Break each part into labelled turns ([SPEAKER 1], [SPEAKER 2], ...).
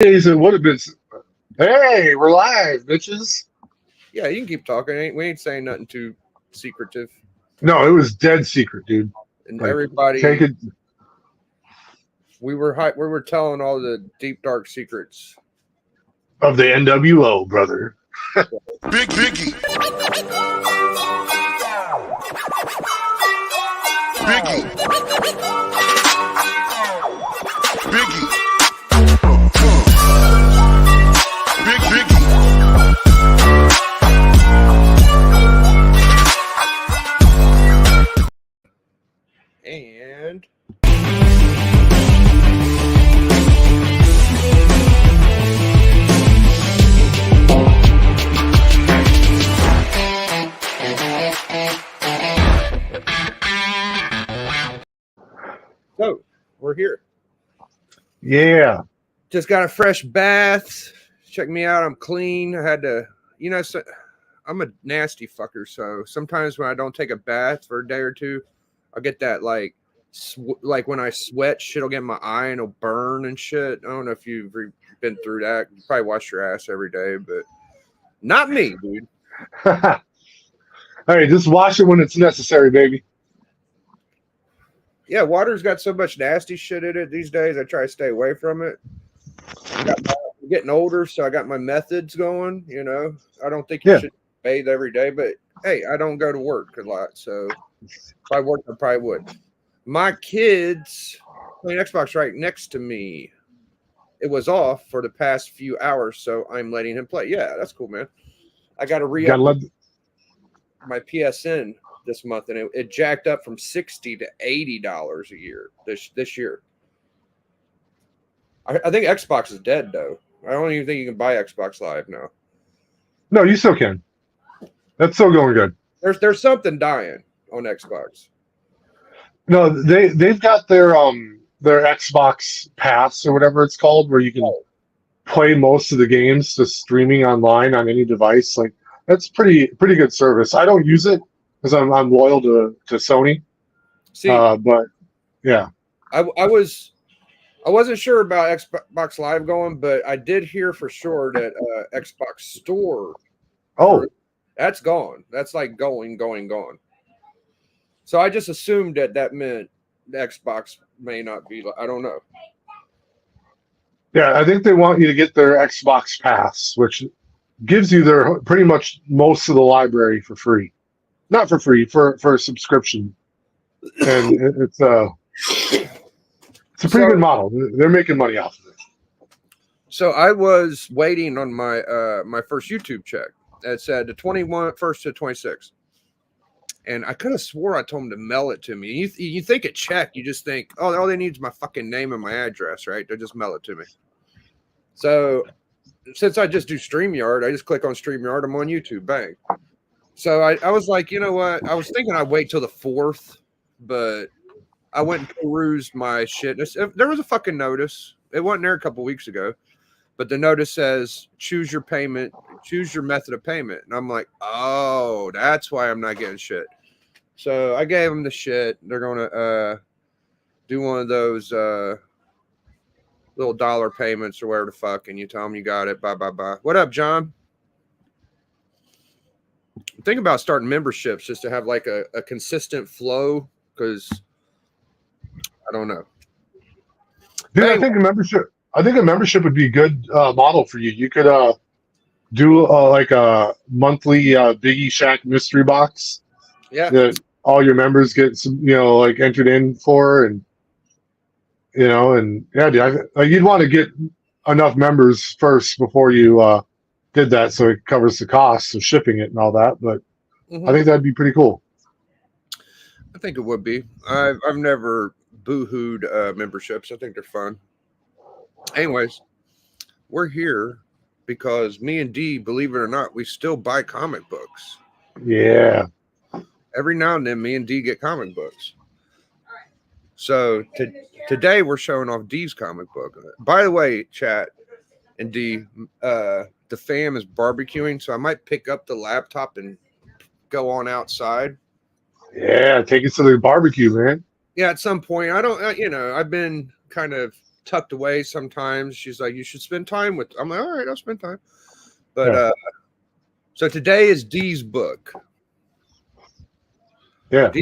[SPEAKER 1] days it would have been. Hey, we're live, bitches.
[SPEAKER 2] Yeah, you can keep talking. We ain't saying nothing too secretive.
[SPEAKER 1] No, it was dead secret, dude.
[SPEAKER 2] And
[SPEAKER 1] Like,
[SPEAKER 2] everybody,
[SPEAKER 1] take it.
[SPEAKER 2] we were telling all the deep dark secrets.
[SPEAKER 1] Of the NWO, brother.
[SPEAKER 3] Biggie. Biggie. Biggie. Biggie.
[SPEAKER 2] And so we're here.
[SPEAKER 1] Yeah.
[SPEAKER 2] Just got a fresh bath. Check me out. I'm clean. I had to, so I'm a nasty fucker. So sometimes when I don't take a bath for a day or two, I'll get that like when I sweat, shit'll get in my eye and it'll burn and shit. I don't know if you've been through that. You probably wash your ass every day, but not me, dude.
[SPEAKER 1] Hey, just wash it when it's necessary, baby.
[SPEAKER 2] Yeah, water's got so much nasty shit in it these days. I try to stay away from it. I'm getting older, so I got my methods going. I don't think you should bathe every day, but hey, I don't go to work a lot, so if I worked, I probably would. My kids playing Xbox right next to me. It was off for the past few hours, so I'm letting him play. Yeah, that's cool, man. I got to re-up my PSN this month, and it jacked up from $60 to $80 a year this year. I think Xbox is dead, though. I don't even think you can buy Xbox Live now.
[SPEAKER 1] No, you still can. That's still going good.
[SPEAKER 2] There's something dying on Xbox.
[SPEAKER 1] No, they've got their Xbox Pass or whatever it's called, where you can play most of the games just streaming online on any device. Like that's pretty good service. I don't use it because I'm loyal to Sony.
[SPEAKER 2] See,
[SPEAKER 1] but yeah,
[SPEAKER 2] I wasn't sure about Xbox Live going, but I did hear for sure that Xbox Store.
[SPEAKER 1] Oh,
[SPEAKER 2] that's gone. That's like gone. So I just assumed that meant the Xbox may not be. I don't know.
[SPEAKER 1] Yeah, I think they want you to get their Xbox Pass, which gives you their pretty much most of the library for free. Not for free, for a subscription. And it's a pretty good model. They're making money off of it.
[SPEAKER 2] So I was waiting on my my first YouTube check. It said the 21st to 26th. And I could have swore I told him to mail it to me. You think a check, you just think, oh, all they need is my fucking name and my address, right? They'll just mail it to me. So since I just do StreamYard, I just click on StreamYard. I'm on YouTube. Bang. So I was like, you know what? I was thinking I'd wait till the 4th, but I went and perused my shit. There was a fucking notice. It wasn't there a couple weeks ago, but the notice says, choose your payment, choose your method of payment. And I'm like, oh, that's why I'm not getting shit. So I gave them the shit. They're going to do one of those little dollar payments or whatever the fuck, and you tell them you got it. Bye. What up, John? I'm thinking about starting memberships just to have like a consistent flow, because I don't know.
[SPEAKER 1] Dude, I think a membership would be a good model for you. You could do like a monthly Biggie Shack mystery box.
[SPEAKER 2] Yeah.
[SPEAKER 1] That all your members get some, like entered in for, and yeah, dude, you'd want to get enough members first before you did that, so it covers the costs of shipping it and all that. But I think that'd be pretty cool.
[SPEAKER 2] I think it would be. I've never boo-hooed memberships. I think they're fun. Anyways, we're here because me and Dee, believe it or not, we still buy comic books.
[SPEAKER 1] Yeah.
[SPEAKER 2] Every now and then, me and Dee get comic books. So today we're showing off Dee's comic book. By the way, chat and Dee, the fam is barbecuing, so I might pick up the laptop and go on outside.
[SPEAKER 1] Yeah, take it to the barbecue, man.
[SPEAKER 2] Yeah, at some point. I don't, I've been kind of tucked away sometimes. She's like, you should spend time with. I'm like, all right, I'll spend time. But
[SPEAKER 1] Yeah.
[SPEAKER 2] So today is D's book.
[SPEAKER 1] Yeah.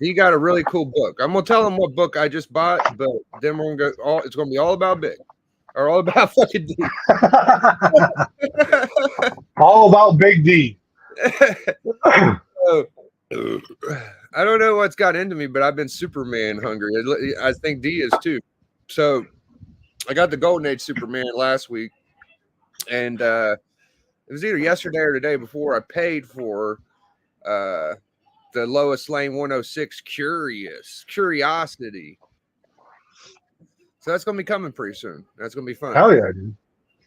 [SPEAKER 2] D got a really cool book. I'm gonna tell him what book I just bought, but then we're gonna go. It's gonna be all about Big, or all about fucking D.
[SPEAKER 1] All about Big D.
[SPEAKER 2] So, I don't know what's got into me, but I've been Superman hungry. I think D is too. So I got the Golden Age Superman last week, and it was either yesterday or the day before. I paid for the Lois Lane 106 Curiosity. So that's gonna be coming pretty soon. That's gonna be fun.
[SPEAKER 1] Hell yeah, dude.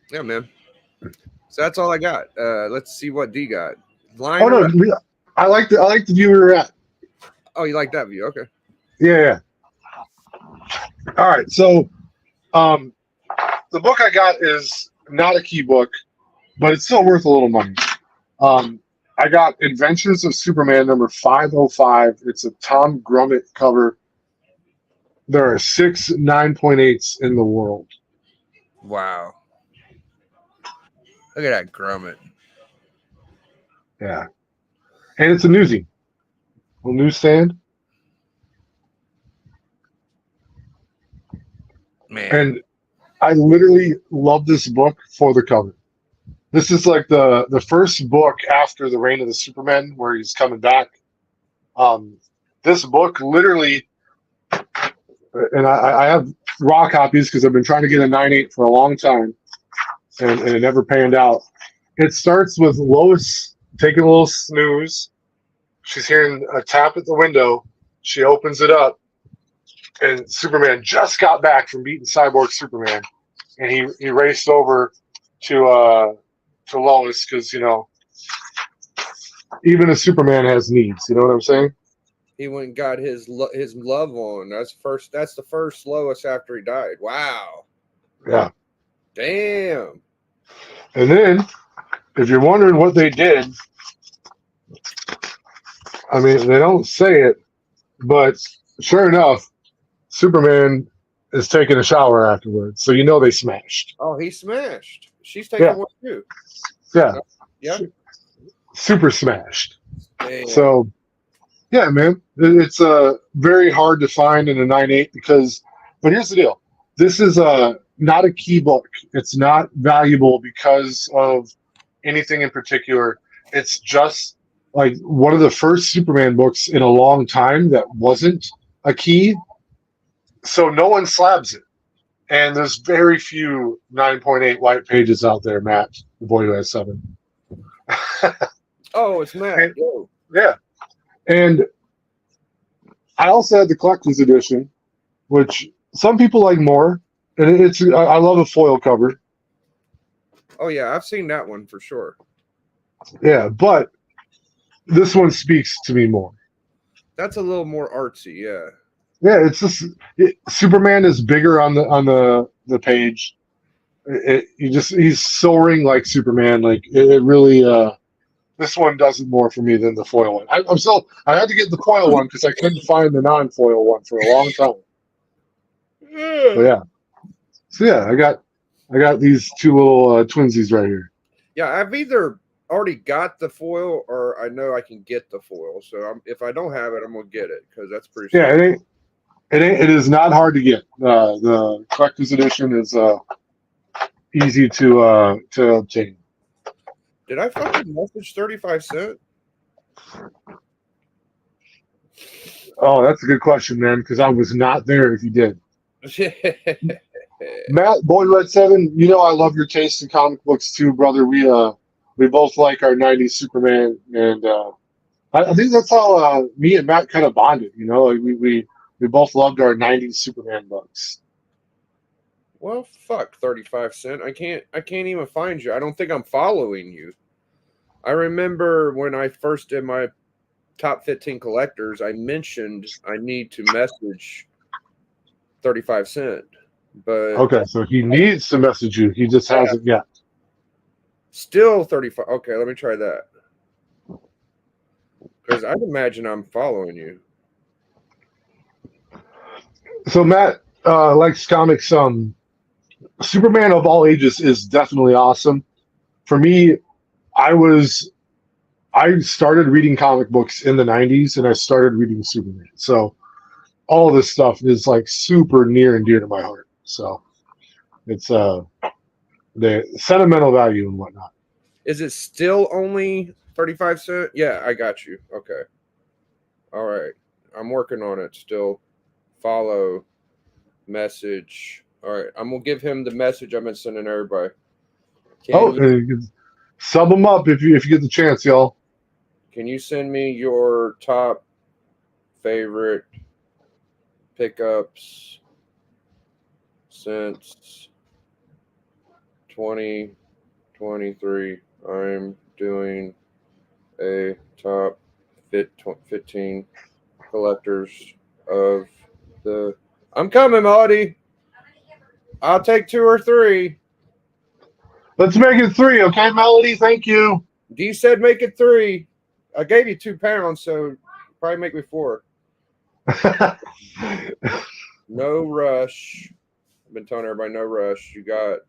[SPEAKER 2] Yeah, man. So that's all I got. Let's see what D got.
[SPEAKER 1] Oh no, I like the view we were at.
[SPEAKER 2] Oh, you like that view? Okay.
[SPEAKER 1] Yeah. All right, so the book I got is not a key book, but it's still worth a little money. I got Adventures of Superman number 505. It's a Tom Grummett cover. There are 6 9.8s in the world.
[SPEAKER 2] Wow. Look at that Grummett.
[SPEAKER 1] Yeah. And it's a newsie. A newsstand.
[SPEAKER 2] Man.
[SPEAKER 1] And I literally love this book for the cover. This is like the first book after the Reign of the Supermen where he's coming back. This book literally, and I have raw copies because I've been trying to get a 9.8 for a long time, and it never panned out. It starts with Lois taking a little snooze. She's hearing a tap at the window. She opens it up, and Superman just got back from beating Cyborg Superman, and he raced over to Lois because, you know, even a Superman has needs. You know what I'm saying?
[SPEAKER 2] He went and got his love on. That's the first Lois after he died. Wow.
[SPEAKER 1] Yeah.
[SPEAKER 2] Damn.
[SPEAKER 1] And then, if you're wondering what they did, I mean, they don't say it, but sure enough, Superman is taking a shower afterwards, so you know they smashed.
[SPEAKER 2] Oh, he smashed. She's taking one too.
[SPEAKER 1] Yeah.
[SPEAKER 2] Yeah.
[SPEAKER 1] Super smashed.
[SPEAKER 2] Damn.
[SPEAKER 1] So, yeah, man, it's very hard to find in a 9.8 but here's the deal. This is not a key book. It's not valuable because of anything in particular. It's just like one of the first Superman books in a long time that wasn't a key. So no one slabs it. And there's very few 9.8 white pages out there, Matt, the boy who has 7.
[SPEAKER 2] Oh, it's Matt.
[SPEAKER 1] Yeah. And I also had the collector's edition, which some people like more. And I love a foil cover.
[SPEAKER 2] Oh, yeah, I've seen that one for sure.
[SPEAKER 1] Yeah, but this one speaks to me more.
[SPEAKER 2] That's a little more artsy, yeah.
[SPEAKER 1] Yeah, it's just Superman is bigger on the page. He's soaring like Superman. Like it really. This one does it more for me than the foil one. I had to get the foil one because I couldn't find the non-foil one for a long time. But yeah. So yeah, I got these 2 little twinsies right here.
[SPEAKER 2] Yeah, I've either already got the foil or I know I can get the foil. So if I don't have it, I'm gonna get it because that's pretty.
[SPEAKER 1] Yeah, it is not hard to get. The collector's edition is easy to obtain.
[SPEAKER 2] Did I fucking message 35 cents?
[SPEAKER 1] Oh, that's a good question, man, because I was not there if you did. Matt, Boy Red 7, you know I love your taste in comic books too, brother. We both like our 90s Superman, and I think that's how me and Matt kind of bonded, you know? Like we both loved our 90s Superman books.
[SPEAKER 2] Well, fuck 35 cents. I can't even find you. I don't think I'm following you. I remember when I first did my top 15 collectors, I mentioned I need to message 35 cents. But
[SPEAKER 1] okay, so he needs to message you. He just hasn't yet.
[SPEAKER 2] Still 35. Okay, let me try that. Because I'd imagine I'm following you.
[SPEAKER 1] So Matt likes comics Superman of all ages is definitely awesome. For me, I started reading comic books in the 90s and I started reading Superman. So all of this stuff is like super near and dear to my heart. So it's the sentimental value and whatnot.
[SPEAKER 2] Is it still only 35 cents? Yeah, I got you. Okay. All right. I'm working on it still. Follow, message. All right. I'm going to give him the message I've been sending everybody.
[SPEAKER 1] Sub them up if you get the chance, y'all.
[SPEAKER 2] Can you send me your top favorite pickups since 2023? I'm doing a top 15 collectors of the. I'm coming, Melody. I'll take 2 or 3.
[SPEAKER 1] Let's make it 3, okay, Melody? Thank you.
[SPEAKER 2] D said make it 3. I gave you 2 pounds, so probably make me 4. No rush. I've been telling everybody no rush. You got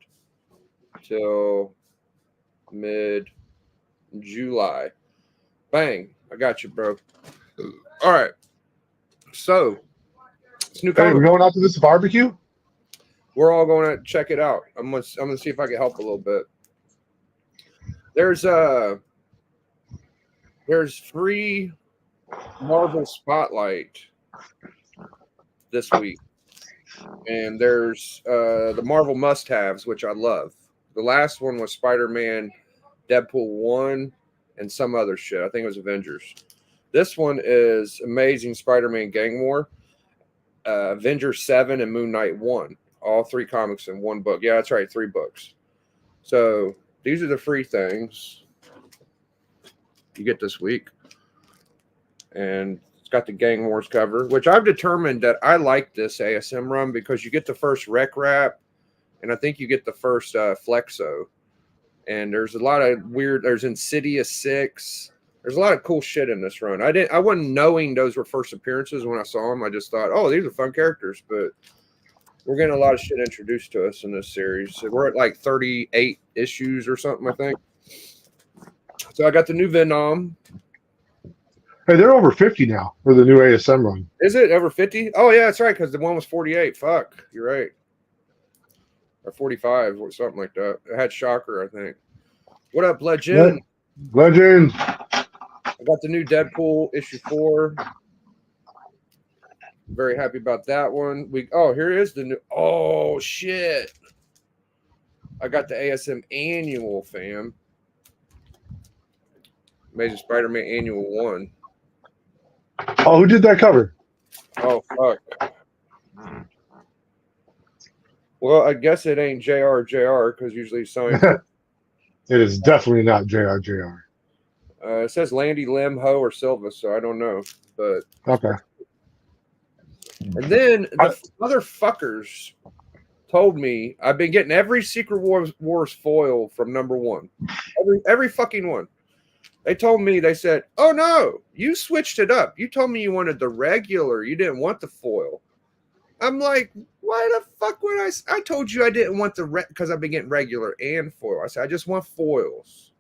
[SPEAKER 2] till mid-July. Bang. I got you, bro. All right. So, it's new
[SPEAKER 1] Hey,
[SPEAKER 2] comic.
[SPEAKER 1] we're going out to this barbecue?
[SPEAKER 2] We're all going to check it out. I'm gonna see if I can help a little bit. There's free Marvel Spotlight this week, and there's the Marvel must-haves, which I love. The last one was Spider-Man, Deadpool 1, and some other shit. I think it was Avengers. This one is Amazing Spider-Man Gang War, Avengers 7, and Moon Knight 1. All 3 comics in 1 book. Yeah, that's right, 3 books. So these are the free things you get this week. And it's got the Gang Wars cover, which I've determined that I like this ASM run because you get the first Rec Rap, and I think you get the first Flexo. And there's a lot of weird. There's Insidious 6. There's a lot of cool shit in this run. I wasn't knowing those were first appearances when I saw them. I just thought, oh, these are fun characters, but we're getting a lot of shit introduced to us in this series. So we're at like 38 issues or something, I think. So I got the new Venom.
[SPEAKER 1] Hey, they're over 50 now for the new ASM run.
[SPEAKER 2] Is it over 50? Oh, yeah, that's right, because the one was 48. Fuck, you're right. Or 45 or something like that. It had Shocker, I think. What up, Legend?
[SPEAKER 1] Legend.
[SPEAKER 2] I got the new Deadpool issue 4. Very happy about that one. Here is the new. Oh shit! I got the ASM annual, fam. Amazing Spider-Man annual 1.
[SPEAKER 1] Oh, who did that cover?
[SPEAKER 2] Oh fuck. Well, I guess it ain't JR because usually he's signed.
[SPEAKER 1] It is definitely not JR.
[SPEAKER 2] It says Landy, Lim, Ho, or Silva, so I don't know. But
[SPEAKER 1] okay.
[SPEAKER 2] And then the motherfuckers told me I've been getting every Secret Wars foil from number 1. Every fucking one. They told me, they said, oh no, you switched it up. You told me you wanted the regular. You didn't want the foil. I'm like, why the fuck would I told you I didn't want because I've been getting regular and foil. I said, I just want foils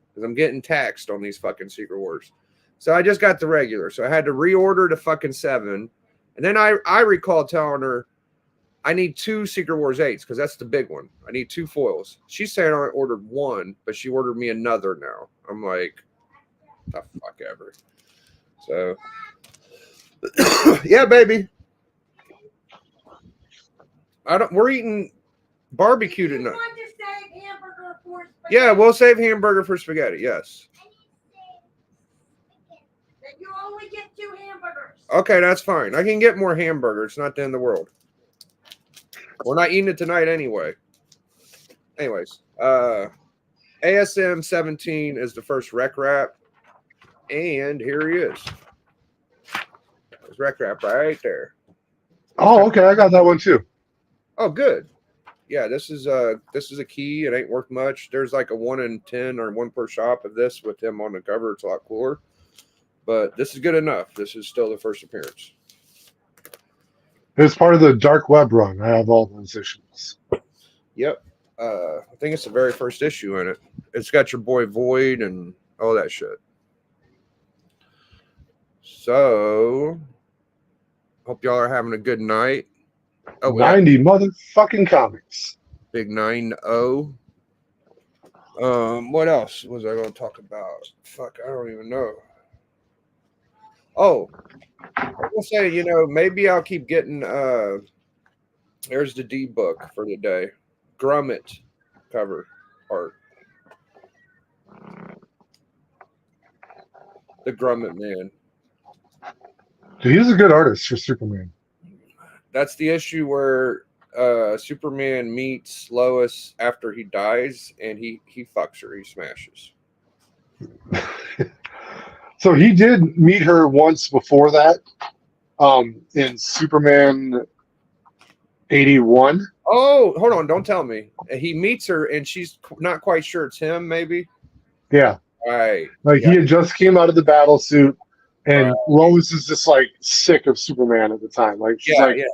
[SPEAKER 2] because I'm getting taxed on these fucking Secret Wars. So I just got the regular. So I had to reorder the fucking 7. And then I recall telling her, I need 2 Secret Wars 8s because that's the big one. I need 2 foils. She said I ordered 1, but she ordered me another now. I'm like, the fuck ever. So, yeah, baby. We're eating barbecue tonight.
[SPEAKER 4] Want to save hamburger for spaghetti?
[SPEAKER 2] Yeah, we'll save hamburger for spaghetti. Yes.
[SPEAKER 4] Then you only get 2 hamburgers.
[SPEAKER 2] Okay, that's fine. I can get more hamburger. It's not the end of the world. We're not eating it tonight anyway. Anyways, ASM 17 is the first Rec Rap. And here he is. There's Rec Rap right there.
[SPEAKER 1] Oh, okay. I got that one too.
[SPEAKER 2] Oh, good. Yeah, this is a key. It ain't worth much. There's like a 1 in 10 or 1 per shop of this with him on the cover. It's a lot cooler. But this is good enough. This is still the first appearance.
[SPEAKER 1] It's part of the Dark Web run. I have all those issues.
[SPEAKER 2] Yep. I think it's the very first issue in it. It's got your boy Void and all that shit. So, hope y'all are having a good night. Oh,
[SPEAKER 1] 90 motherfucking comics.
[SPEAKER 2] big 9-0. What else was I going to talk about? Fuck, I don't even know. Oh, I will say, maybe I'll keep getting. There's the D book for today. Grummet cover art. The Grummet Man.
[SPEAKER 1] Dude, he's a good artist for Superman.
[SPEAKER 2] That's the issue where Superman meets Lois after he dies, and he fucks her. He smashes.
[SPEAKER 1] So he did meet her once before that, in Superman 81.
[SPEAKER 2] Oh, hold on! Don't tell me. He meets her, and she's not quite sure it's him. Maybe.
[SPEAKER 1] Yeah,
[SPEAKER 2] Right.
[SPEAKER 1] like
[SPEAKER 2] Yeah.
[SPEAKER 1] he had just came out of the battle suit, and
[SPEAKER 2] Right.
[SPEAKER 1] Lois is just like sick of Superman at the time. Like she's
[SPEAKER 2] Yeah.
[SPEAKER 1] like,
[SPEAKER 2] Yeah.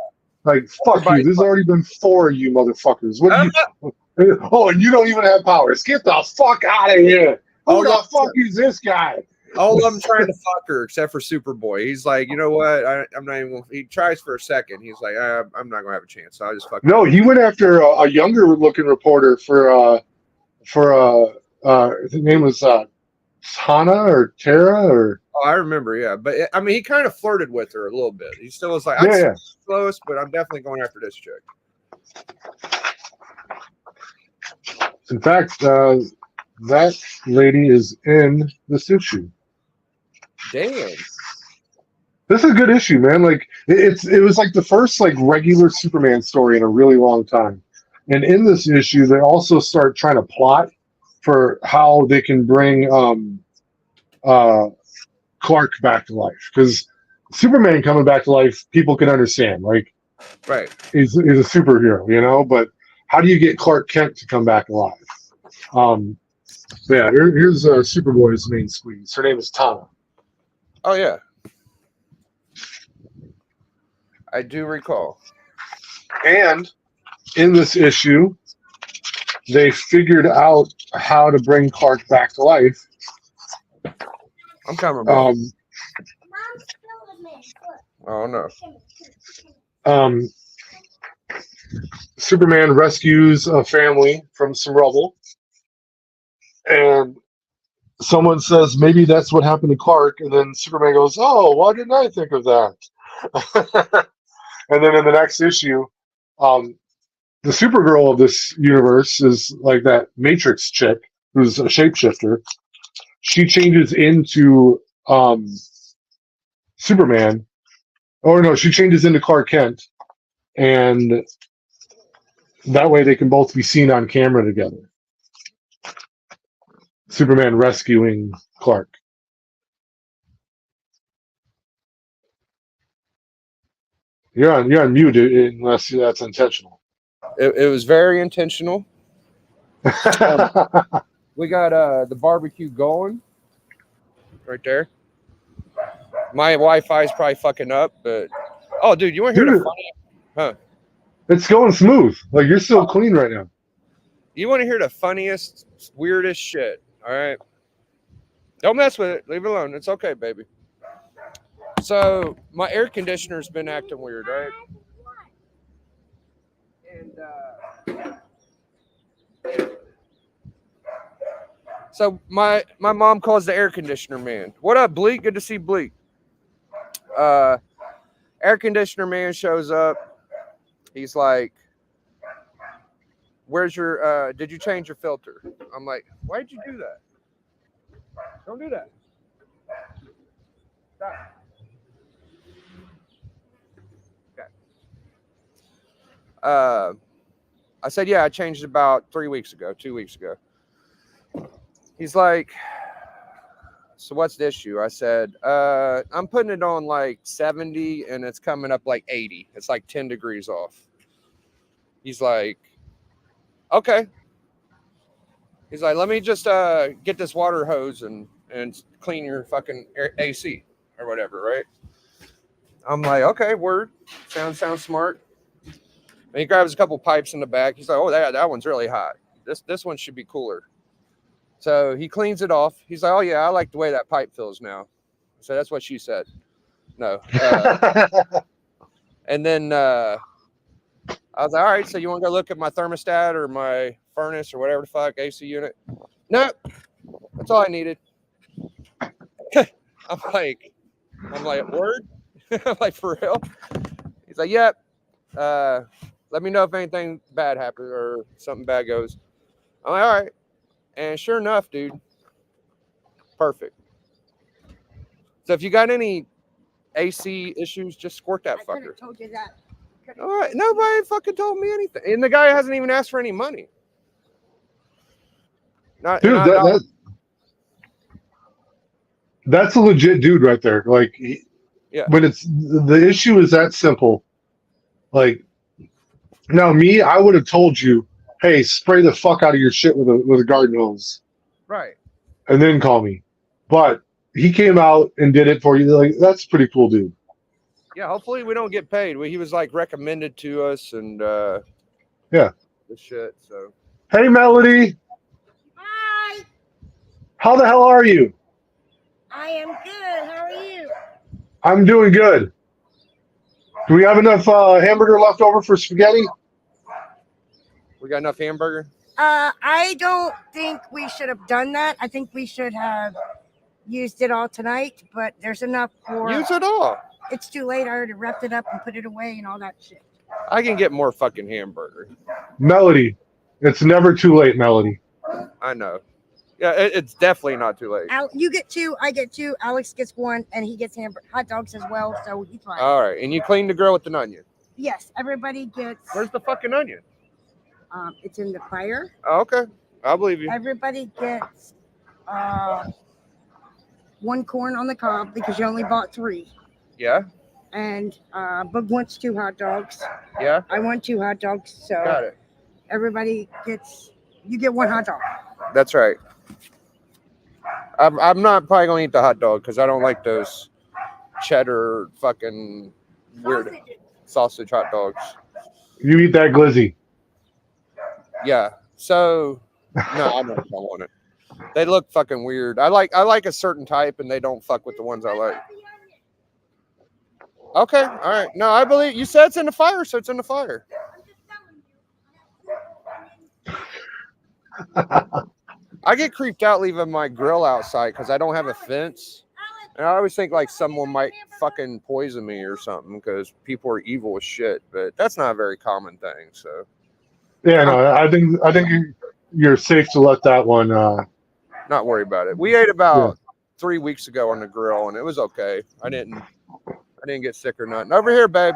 [SPEAKER 1] like fuck you.
[SPEAKER 2] Everybody's
[SPEAKER 1] There's already been 4 of you motherfuckers. What do you? Oh, and you don't even have powers. Get the fuck out of here. Who
[SPEAKER 2] Oh,
[SPEAKER 1] the
[SPEAKER 2] no.
[SPEAKER 1] fuck is this guy?
[SPEAKER 2] All of them trying to fuck her except for Superboy. He's like, you know what? I'm not even. He tries for a second. He's like, I'm not gonna have a chance. So I'll just fuck.
[SPEAKER 1] No, he went after a younger looking reporter for his name was Hana or Tara or
[SPEAKER 2] Oh, I remember. Yeah, but I mean, he kind of flirted with her a little bit. He still was like,
[SPEAKER 1] yeah,
[SPEAKER 2] I'm
[SPEAKER 1] yeah.
[SPEAKER 2] close, but I'm definitely going after this chick.
[SPEAKER 1] In fact, that lady is in the suit shoe.
[SPEAKER 2] Damn.
[SPEAKER 1] This is a good issue, man. Like it was like the first like regular Superman story in a really long time. And in this issue, they also start trying to plot for how they can bring Clark back to life. Because Superman coming back to life, people can understand. Like
[SPEAKER 2] Right.
[SPEAKER 1] he's a superhero, but how do you get Clark Kent to come back alive? Yeah, here's Superboy's main squeeze. Her name is Tana.
[SPEAKER 2] Oh yeah. I do recall.
[SPEAKER 1] And in this issue, they figured out how to bring Clark back to life.
[SPEAKER 2] I'm coming, bro.
[SPEAKER 4] Mom's still in me.
[SPEAKER 2] Oh no.
[SPEAKER 1] Superman rescues a family from some rubble, and someone says maybe that's what happened to Clark, and then Superman goes, "Oh, why didn't I think of that?" And then in the next issue, the Supergirl of this universe is like that Matrix chick who's a shapeshifter. She changes into Superman, or no, she changes into Clark Kent, and that way they can both be seen on camera together. Superman rescuing Clark. You're on mute unless that's intentional.
[SPEAKER 2] It was very intentional. We got the barbecue going right there. My Wi-Fi is probably fucking up, but oh, dude, you want to hear the
[SPEAKER 1] Dude,
[SPEAKER 2] funny? Huh?
[SPEAKER 1] it's going smooth. Like you're still clean right now.
[SPEAKER 2] You want to hear the funniest, weirdest shit? All right. Don't mess with it. Leave it alone. It's okay, baby. So my air conditioner's been acting weird, right? And so my mom calls the air conditioner man. What up, Bleak? Good to see Bleak. Air conditioner man shows up. He's like, "Where's your? Did you change your filter?" I'm like, "Why'd you do that? Don't do that. Stop." Okay. I said, "Yeah, I changed it about 2 weeks ago. He's like, "So what's the issue?" I said, "I'm putting it on like 70 and it's coming up like 80. It's like 10 degrees off." He's like, "Okay." He's like, "Let me just get this water hose and clean your fucking AC or whatever, right?" I'm like, "Okay, word. Sounds smart." And he grabs a couple pipes in the back. He's like, "Oh, that one's really hot. This one should be cooler." So he cleans it off. He's like, "Oh yeah, I like the way that pipe feels now." So that's what she said. No. And then I was like, "All right, so you want to go look at my thermostat or my furnace or whatever the fuck AC unit?" No, that's all I needed. I'm like, word? I'm like, for real? He's like, "Yep. Let me know if anything bad happens or something bad goes." I'm like, "All right." And sure enough, dude, perfect. So if you got any AC issues, just squirt that
[SPEAKER 5] I could
[SPEAKER 2] fucker.
[SPEAKER 5] have told you that.
[SPEAKER 2] All right, nobody fucking told me anything, and the guy hasn't even asked for any money. Not,
[SPEAKER 1] Dude, that's a legit dude right there. Like,
[SPEAKER 2] Yeah.
[SPEAKER 1] When it's the issue is that simple. Like, now me, I would have told you, hey, spray the fuck out of your shit with a garden hose,
[SPEAKER 2] Right.
[SPEAKER 1] and then call me. But he came out and did it for you. Like, that's pretty cool, dude.
[SPEAKER 2] Yeah. Hopefully we don't get paid. He was like recommended to us, and
[SPEAKER 1] Yeah.
[SPEAKER 2] the shit. So
[SPEAKER 1] Hey, Melody,
[SPEAKER 4] Hi,
[SPEAKER 1] how the hell are you?
[SPEAKER 4] I am good. How are you?
[SPEAKER 1] I'm doing good. Do we have enough hamburger left over for spaghetti?
[SPEAKER 2] we got enough hamburger.
[SPEAKER 5] I don't think we should have done that. I think we should have used it all tonight, but there's enough for.
[SPEAKER 2] Use it all.
[SPEAKER 5] It's too late. I already wrapped it up and put it away and all that shit.
[SPEAKER 2] I can get more fucking hamburger.
[SPEAKER 1] Melody, it's never too late, Melody.
[SPEAKER 2] I know. Yeah, it's definitely not too late.
[SPEAKER 5] You get two, I get two. Alex gets one, and he gets hot dogs as well. So he's fine.
[SPEAKER 2] All right, and you clean the grill with an onion.
[SPEAKER 5] Yes, everybody gets.
[SPEAKER 2] Where's the fucking onion?
[SPEAKER 5] It's in the fire.
[SPEAKER 2] Oh, okay, I believe you.
[SPEAKER 5] Everybody gets one corn on the cob because you only bought 3.
[SPEAKER 2] Yeah,
[SPEAKER 5] And Bug wants 2 hot dogs.
[SPEAKER 2] yeah,
[SPEAKER 5] I want 2 hot dogs. So
[SPEAKER 2] got it.
[SPEAKER 5] everybody gets. You get 1 hot dog.
[SPEAKER 2] That's right. I'm not probably gonna eat the hot dog because I don't like those cheddar fucking weird sausage hot dogs.
[SPEAKER 1] You eat that glizzy.
[SPEAKER 2] Yeah. So no, I don't want it. They look fucking weird. I like a certain type, and they don't fuck with the ones I like. Okay, all right. No, I believe you said it's in the fire, so it's in the fire. I get creeped out leaving my grill outside because I don't have a fence. And I always think like someone might fucking poison me or something because people are evil as shit. But that's not a very common thing. So
[SPEAKER 1] Yeah, no, I think you're safe to let that one.
[SPEAKER 2] not worry about it. We ate about 3 weeks ago on the grill, and it was okay. I didn't get sick or nothing. Over here, babe.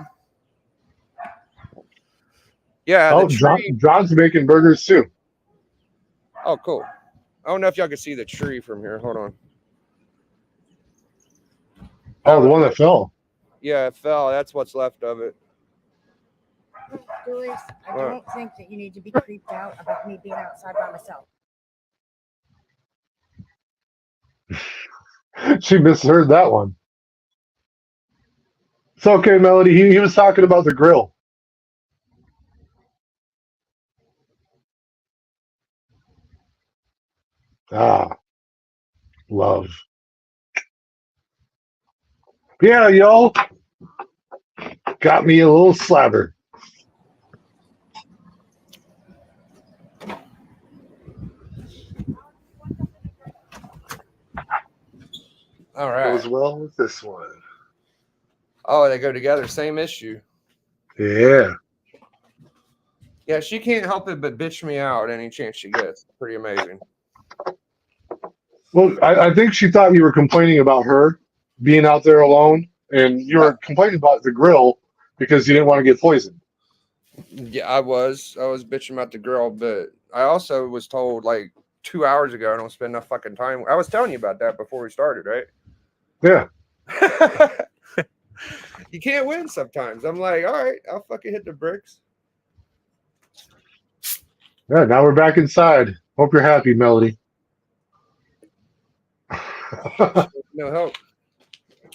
[SPEAKER 2] Yeah.
[SPEAKER 1] Oh,
[SPEAKER 2] The tree.
[SPEAKER 1] John's making burgers too.
[SPEAKER 2] Oh, cool. I don't know if y'all can see the tree from here. Hold on.
[SPEAKER 1] Oh, the one that fell.
[SPEAKER 2] Yeah, it fell. That's what's left of it.
[SPEAKER 5] Julius, I don't think that you need to be creeped out about me being outside by myself.
[SPEAKER 1] She misheard that one. It's okay, Melody. He was talking about the grill. Ah, love. Yeah, y'all. Got me a little slabber.
[SPEAKER 2] All right.
[SPEAKER 1] Goes well with this one.
[SPEAKER 2] Oh, they go together. Same issue.
[SPEAKER 1] Yeah.
[SPEAKER 2] Yeah, she can't help it but bitch me out any chance she gets. Pretty amazing.
[SPEAKER 1] Well, I think she thought you were complaining about her being out there alone, and you were complaining about the grill because you didn't want to get poisoned.
[SPEAKER 2] Yeah, I was bitching about the girl, but I also was told like 2 hours ago I don't spend enough fucking time. I was telling you about that before we started, right?
[SPEAKER 1] Yeah.
[SPEAKER 2] You can't win sometimes. I'm like, all right, I'll fucking hit the bricks.
[SPEAKER 1] Yeah, now we're back inside. Hope you're happy, Melody.
[SPEAKER 2] No help.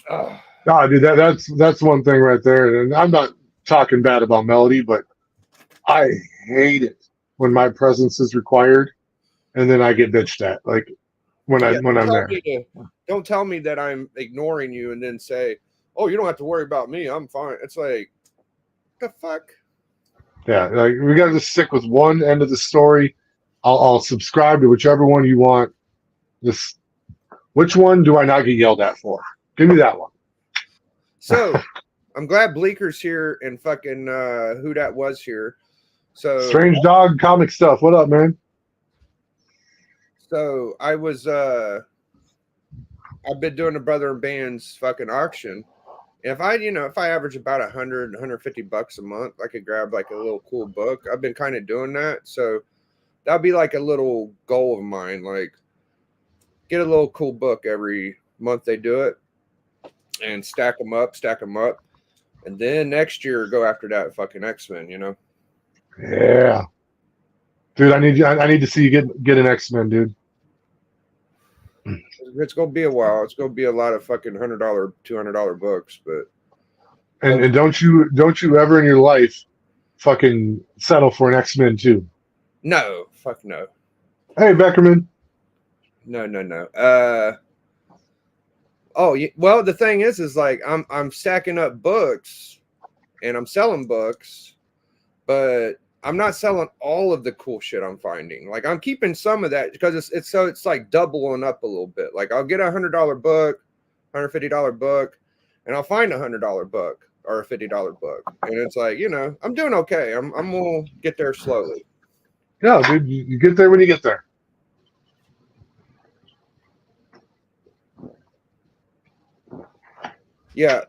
[SPEAKER 2] Oh.
[SPEAKER 1] Ah, dude, that's one thing right there. And I'm not talking bad about Melody, but I hate it when my presence is required, and then I get bitched at. Like when
[SPEAKER 2] Yeah,
[SPEAKER 1] I'm there.
[SPEAKER 2] don't tell me that I'm ignoring you and then say, "Oh, you don't have to worry about me. I'm fine." It's like, the fuck.
[SPEAKER 1] Yeah, like we got to just stick with one end of the story. I'll subscribe to whichever one you want. Just which one do I not get yelled at for? Give me that one.
[SPEAKER 2] So I'm glad Bleeker's here and fucking who that was here. So
[SPEAKER 1] Strange Dog comic stuff. What up, man?
[SPEAKER 2] So I was I've been doing the Brother and Band's fucking auction. If I average about 150 bucks a month, I could grab like a little cool book. I've been kind of doing that. So that'd be like a little goal of mine. Like get a little cool book every month they do it and stack them up. And then next year go after that fucking X-Men,
[SPEAKER 1] Yeah, dude. I need to see you get an X-Men, dude.
[SPEAKER 2] It's gonna be a while. It's gonna be a lot of fucking $100, $200 books, but
[SPEAKER 1] And don't you ever in your life fucking settle for an X-Men too.
[SPEAKER 2] no, fuck no.
[SPEAKER 1] Hey, Beckerman.
[SPEAKER 2] No. Well, the thing is like I'm stacking up books and I'm selling books, but I'm not selling all of the cool shit I'm finding. Like I'm keeping some of that because it's like doubling up a little bit. Like I'll get $100 book, $150 book, and I'll find $100 book or a $50 book, and it's like I'm doing okay. I'm gonna get there slowly.
[SPEAKER 1] Yeah, dude. You get there when you get there.
[SPEAKER 2] Yeah,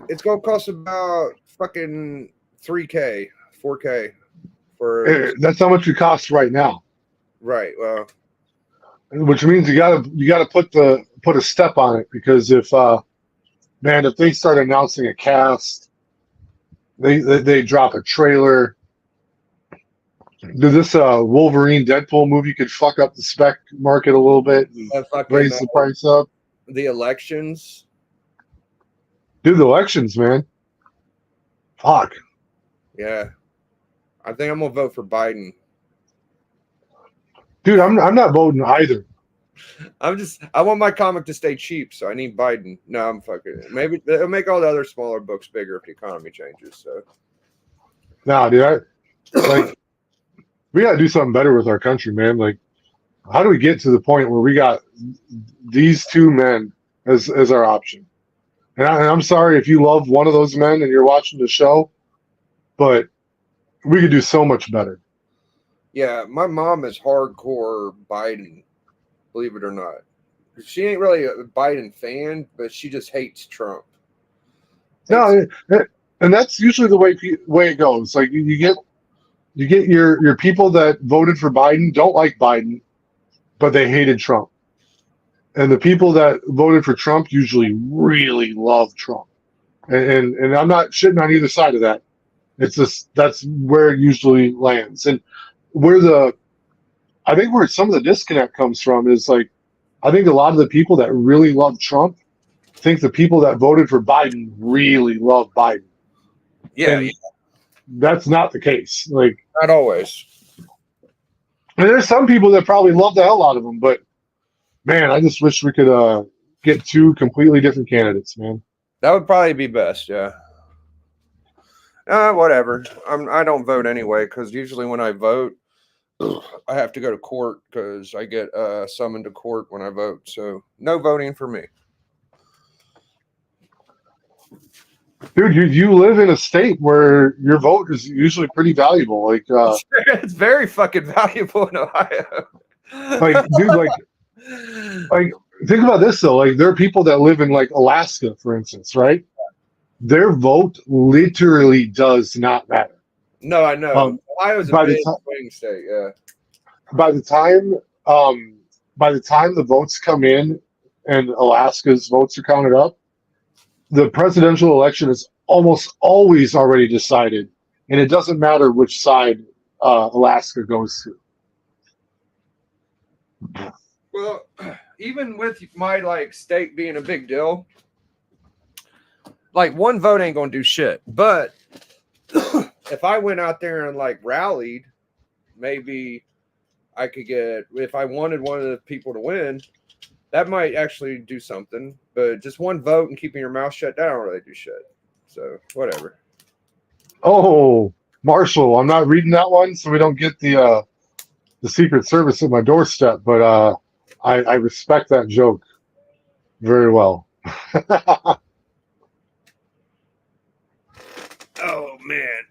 [SPEAKER 2] it's gonna cost about fucking $3K, $4K for
[SPEAKER 1] That's how much it costs right now.
[SPEAKER 2] right. Well,
[SPEAKER 1] Which means you gotta put a step on it because if they start announcing a cast, they drop a trailer. This Wolverine Deadpool movie could fuck up the spec market a little bit and raise the price up.
[SPEAKER 2] the elections.
[SPEAKER 1] Dude, the elections, man. Fuck.
[SPEAKER 2] Yeah, I think I'm gonna vote for Biden.
[SPEAKER 1] Dude, I'm not voting either.
[SPEAKER 2] I want my comic to stay cheap, so I need Biden. No, I'm fucking. Maybe it'll make all the other smaller books bigger if the economy changes. So,
[SPEAKER 1] Nah, dude, we gotta do something better with our country, man. Like, how do we get to the point where we got these two men as our option? And I'm sorry if you love one of those men and you're watching the show, but we could do so much better.
[SPEAKER 2] yeah, my mom is hardcore Biden, believe it or not. She ain't really a Biden fan, but she just hates Trump.
[SPEAKER 1] No, and that's usually the way it goes. Like you get your people that voted for Biden don't like Biden, but they hated Trump. And the people that voted for Trump usually really love Trump. And I'm not shitting on either side of that. It's just that's where it usually lands. And I think where some of the disconnect comes from is like I think a lot of the people that really love Trump think the people that voted for Biden really love Biden.
[SPEAKER 2] Yeah,
[SPEAKER 1] And that's not the case. Like
[SPEAKER 2] not always.
[SPEAKER 1] and there's some people that probably love the hell out of him, but man, I just wish we could get two completely different candidates, man.
[SPEAKER 2] That would probably be best. Yeah. Whatever. I don't vote anyway because usually when I vote, I have to go to court because I get summoned to court when I vote. So no voting for me.
[SPEAKER 1] Dude, you live in a state where your vote is usually pretty valuable. Like
[SPEAKER 2] It's very fucking valuable in Ohio.
[SPEAKER 1] dude, like think about this though. Like there are people that live in like Alaska, for instance, right? Their vote literally does not matter.
[SPEAKER 2] No, I know. Ohio's a big swing state. Yeah.
[SPEAKER 1] By the time the votes come in and Alaska's votes are counted up, the presidential election is almost always already decided, and it doesn't matter which side Alaska goes to.
[SPEAKER 2] Well, even with my like state being a big deal, like one vote ain't gonna do shit. But if I went out there and like rallied, maybe I could get, if I wanted one of the people to win, that might actually do something. But just one vote and keeping your mouth shut, that don't really do shit. So whatever.
[SPEAKER 1] Oh, Marshall, I'm not reading that one, so we don't get the Secret Service at my doorstep. But I respect that joke very well.
[SPEAKER 2] Oh man.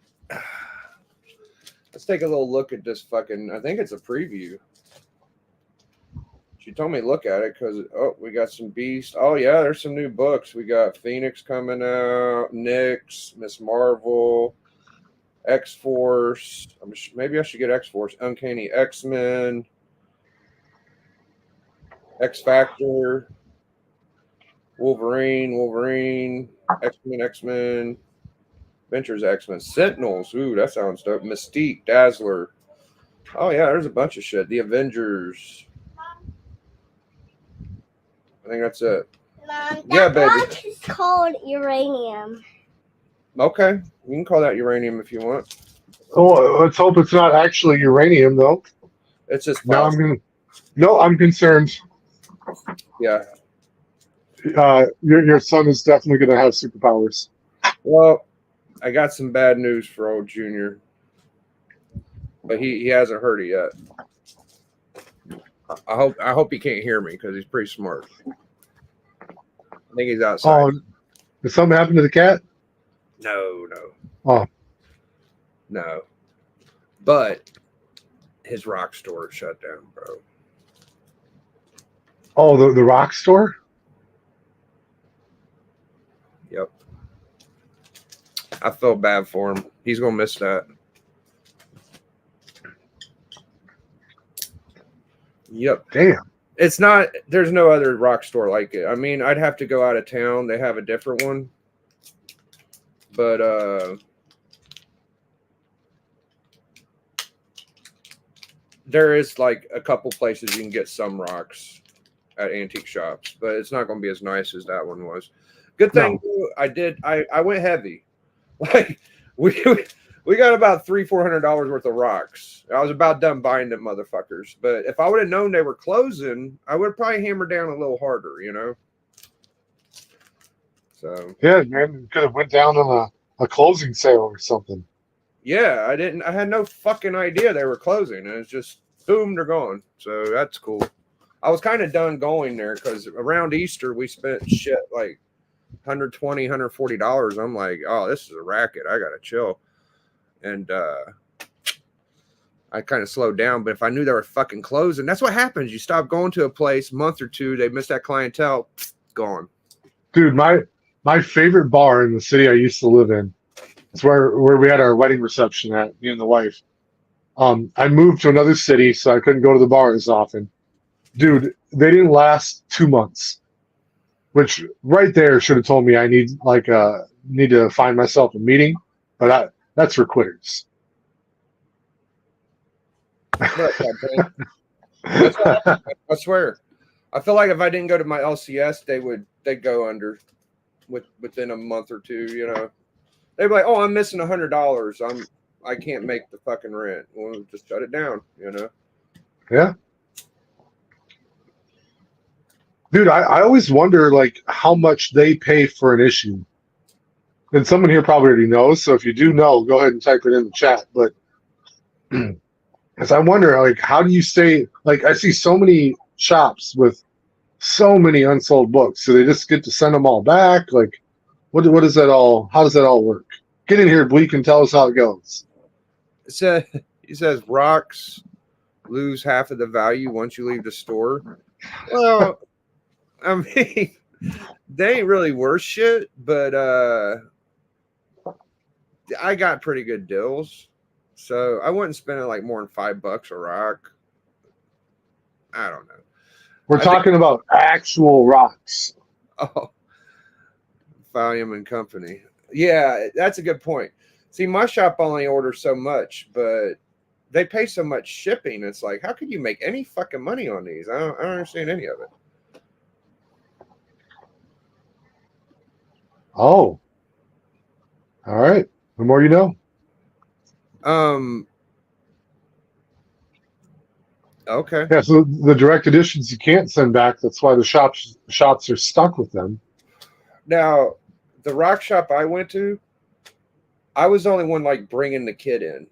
[SPEAKER 2] Let's take a little look at this fucking, I think it's a preview. She told me to look at it because, oh, we got some Beast. Oh, yeah, there's some new books. We got Phoenix coming out, Nyx, Miss Marvel, X-Force. Maybe I should get X-Force. Uncanny X-Men, X-Factor, Wolverine, X-Men, Ventures X-Men, Sentinels. Ooh, that sounds dope. Mystique, Dazzler. Oh, yeah, there's a bunch of shit. The Avengers. I think that's it.
[SPEAKER 6] Mom,
[SPEAKER 2] Yeah,
[SPEAKER 6] that
[SPEAKER 2] baby.
[SPEAKER 6] box is called uranium.
[SPEAKER 2] Okay, you can call that uranium if you want.
[SPEAKER 1] Oh, let's hope it's not actually uranium, though.
[SPEAKER 2] It's just
[SPEAKER 1] Now
[SPEAKER 2] plastic.
[SPEAKER 1] I'm concerned.
[SPEAKER 2] Yeah.
[SPEAKER 1] Your son is definitely going to have superpowers.
[SPEAKER 2] Well, I got some bad news for old Junior, but he hasn't heard it yet. I hope he can't hear me because he's pretty smart. I think he's outside.
[SPEAKER 1] Oh, did something happen to the cat?
[SPEAKER 2] No.
[SPEAKER 1] Oh.
[SPEAKER 2] No. But his rock store shut down, bro.
[SPEAKER 1] Oh, the rock store?
[SPEAKER 2] Yep. I felt bad for him. He's gonna miss that. Yep.
[SPEAKER 1] Damn.
[SPEAKER 2] It's not, there's no other rock store like it. I mean, I'd have to go out of town. They have a different one. But there is like a couple places you can get some rocks at antique shops, but it's not going to be as nice as that one was. Good thing I went heavy. Like we got about $300-400 worth of rocks. I was about done buying them motherfuckers. But if I would have known they were closing, I would have probably hammered down a little harder, you know. So
[SPEAKER 1] Yeah, man, you could have went down on a closing sale or something.
[SPEAKER 2] yeah, I had no fucking idea they were closing. And it's just boom, they're gone. So that's cool. I was kind of done going there because around Easter we spent shit like $120, $140. I'm like, oh, this is a racket. I gotta chill. And I kind of slowed down. But if I knew they were fucking closing, that's what happens. You stop going to a place, month or two, they miss that clientele, gone.
[SPEAKER 1] Dude, my favorite bar in the city I used to live in, it's where we had our wedding reception at, me and the wife. I moved to another city, so I couldn't go to the bar as often. Dude, they didn't last 2 months, which right there should have told me I need to find myself a meeting, but that's for quitters.
[SPEAKER 2] Look, that's what I swear. I feel like if I didn't go to my LCS, they'd go under within a month or two. You know, they'd be like, "Oh, I'm missing $100. I can't make the fucking rent." Well, just shut it down. You know.
[SPEAKER 1] Yeah. Dude, I always wonder like how much they pay for an issue. And someone here probably already knows, so if you do know, go ahead and type it in the chat. But because I wonder, like, how do you stay? Like, I see so many shops with so many unsold books, so they just get to send them all back. Like, what is that all? How does that all work? Get in here, Bleak, and tell us how it goes.
[SPEAKER 2] He says rocks lose half of the value once you leave the store. Well, I mean, they ain't really worth shit, but I got pretty good deals. So I wouldn't spend it like more than $5 a rock. I don't know.
[SPEAKER 1] We're talking about actual rocks.
[SPEAKER 2] Oh, Valium and Company. Yeah, that's a good point. See, my shop only orders so much, but they pay so much shipping. It's like, how could you make any fucking money on these? I don't understand any of it.
[SPEAKER 1] Oh. All right. The more you know.
[SPEAKER 2] Um. Okay.
[SPEAKER 1] Yeah, so the direct editions you can't send back. That's why the shops are stuck with them.
[SPEAKER 2] Now, the rock shop I went to, I was the only one like bringing the kid in.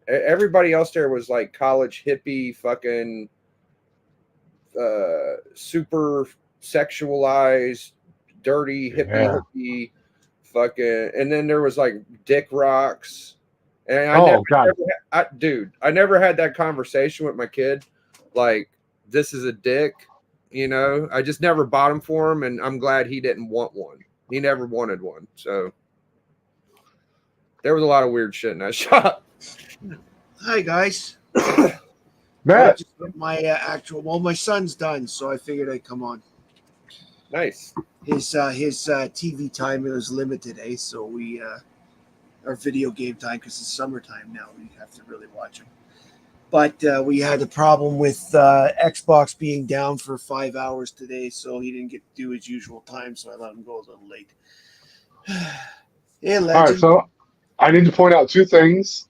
[SPEAKER 2] Everybody else there was like college hippie, fucking super sexualized, dirty
[SPEAKER 1] Yeah.
[SPEAKER 2] hippie, fucking. And then there was like dick rocks. And
[SPEAKER 1] Oh God.
[SPEAKER 2] I never had that conversation with my kid. Like, this is a dick, you know. I just never bought him for him, and I'm glad he didn't want one. He never wanted one. So there was a lot of weird shit in that shop.
[SPEAKER 7] Hi guys.
[SPEAKER 1] Matt.
[SPEAKER 7] My my son's done, so I figured I'd come on.
[SPEAKER 2] Nice.
[SPEAKER 7] His TV time is limited, so we our video game time, because it's summertime now. We have to really watch him. But we had a problem with Xbox being down for 5 hours today, so he didn't get to do his usual time. So I let him go a little late. Hey,
[SPEAKER 1] All
[SPEAKER 7] legend.
[SPEAKER 1] right, so I need to point out two things,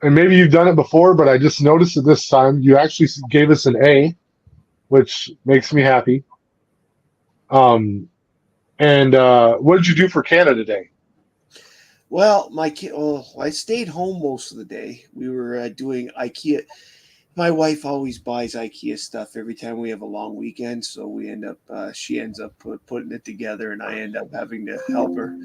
[SPEAKER 1] and maybe you've done it before, but I just noticed it this time. You actually gave us an A, which makes me happy. And what did you do for Canada Day?
[SPEAKER 7] Well, my kid. Oh, I stayed home most of the day. We were doing IKEA. My wife always buys IKEA stuff every time we have a long weekend, so we end up. She ends up putting it together, and I end up having to help her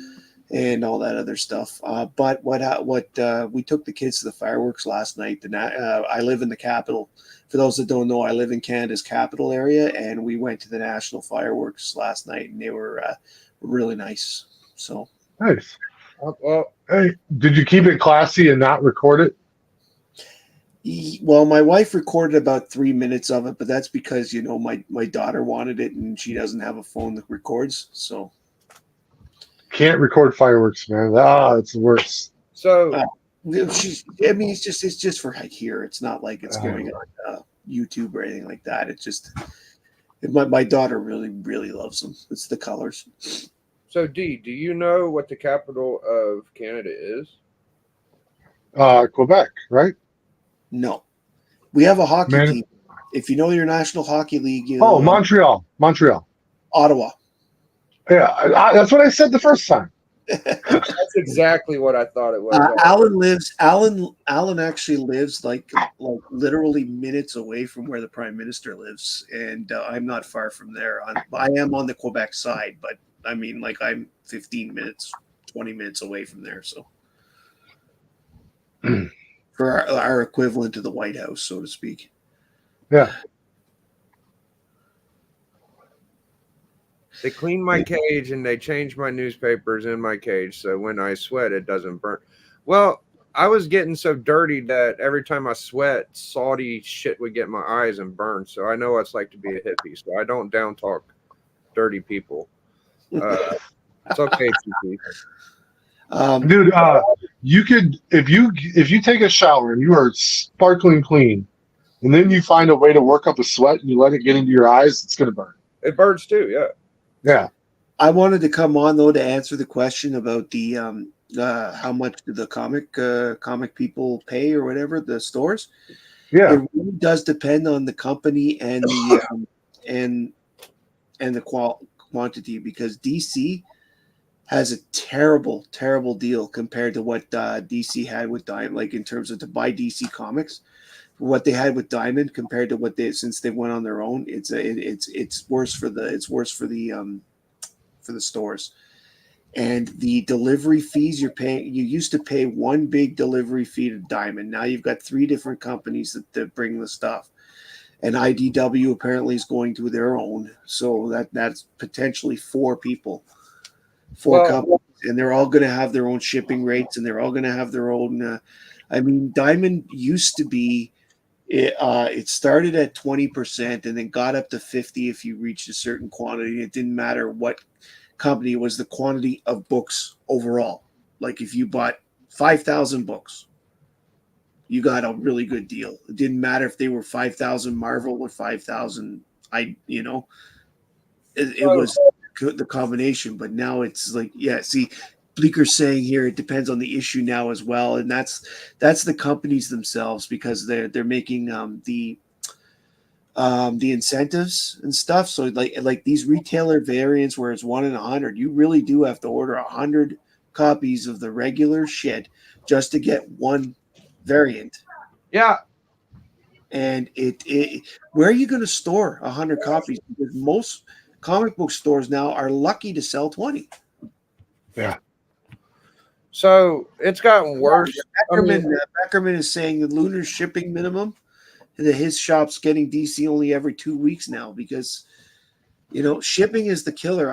[SPEAKER 7] and all that other stuff. But we took the kids to the fireworks last night. I live in the capital. For those that don't know, I live in Canada's capital area, and we went to the national fireworks last night, and they were really nice. So
[SPEAKER 1] Nice.
[SPEAKER 2] Well,
[SPEAKER 1] Hey, did you keep it classy and not record it?
[SPEAKER 7] Well, my wife recorded about 3 minutes of it, but that's because my daughter wanted it, and she doesn't have a phone that records. So
[SPEAKER 1] Can't record fireworks, man. Ah, it's the worst.
[SPEAKER 2] so
[SPEAKER 7] it's just for here. It's not like it's going on YouTube or anything like that. It's just my daughter really really loves them. It's the colors.
[SPEAKER 2] So, D, do you know what the capital of Canada is?
[SPEAKER 1] Quebec, right?
[SPEAKER 7] No, we have a hockey
[SPEAKER 1] Man.
[SPEAKER 7] team. If you know your National Hockey League,
[SPEAKER 1] Oh, Montreal.
[SPEAKER 7] Ottawa.
[SPEAKER 1] Yeah, that's what I said the first time.
[SPEAKER 2] That's exactly what I thought it was.
[SPEAKER 7] Alan actually lives like literally minutes away from where the Prime Minister lives, and I'm not far from there. I am on the Quebec side, but I mean, like, I'm 15 minutes, 20 minutes away from there. So for our equivalent to the White House, so to speak.
[SPEAKER 1] Yeah.
[SPEAKER 2] They clean my cage and they change my newspapers in my cage, so when I sweat, it doesn't burn. Well, I was getting so dirty that every time I sweat, salty shit would get my eyes and burn. So I know what it's like to be a hippie. So I don't down talk dirty people. It's okay, TP.
[SPEAKER 1] Dude, you could if you take a shower and you are sparkling clean, and then you find a way to work up a sweat and you let it get into your eyes, it's gonna burn.
[SPEAKER 2] It burns too, yeah.
[SPEAKER 1] Yeah.
[SPEAKER 7] I wanted to come on though to answer the question about the how much do the comic people pay or whatever, the stores.
[SPEAKER 1] Yeah.
[SPEAKER 7] It really does depend on the company and the and the quantity, because DC has a terrible deal compared to what DC had with Diamond, like in terms of to buy DC Comics. What they had with Diamond compared to what since they went on their own, it's worse for the stores. And the delivery fees you're paying, you used to pay one big delivery fee to Diamond. Now you've got 3 different companies that bring the stuff. And IDW apparently is going to their own. So that's potentially 4 people, 4 companies. And they're all going to have their own shipping rates, and they're all going to have their own. Diamond used to be, it started at 20% and then got up to 50% if you reached a certain quantity. It didn't matter what company, it was the quantity of books overall. Like if you bought 5,000 books, you got a really good deal. It didn't matter if they were 5,000 Marvel or 5,000. It was the combination. But now it's like, yeah. See, Bleeker's saying here it depends on the issue now as well, and that's the companies themselves because they're making the incentives and stuff. So like these retailer variants where it's 1 in 100, you really do have to order 100 copies of the regular shit just to get one variant.
[SPEAKER 2] Yeah.
[SPEAKER 7] And it where are you going to store 100 copies? Because most comic book stores now are lucky to sell 20.
[SPEAKER 1] Yeah.
[SPEAKER 2] So it's gotten worse.
[SPEAKER 7] Beckerman is saying the lunar shipping minimum, and that his shop's getting DC only every 2 weeks now because, shipping is the killer.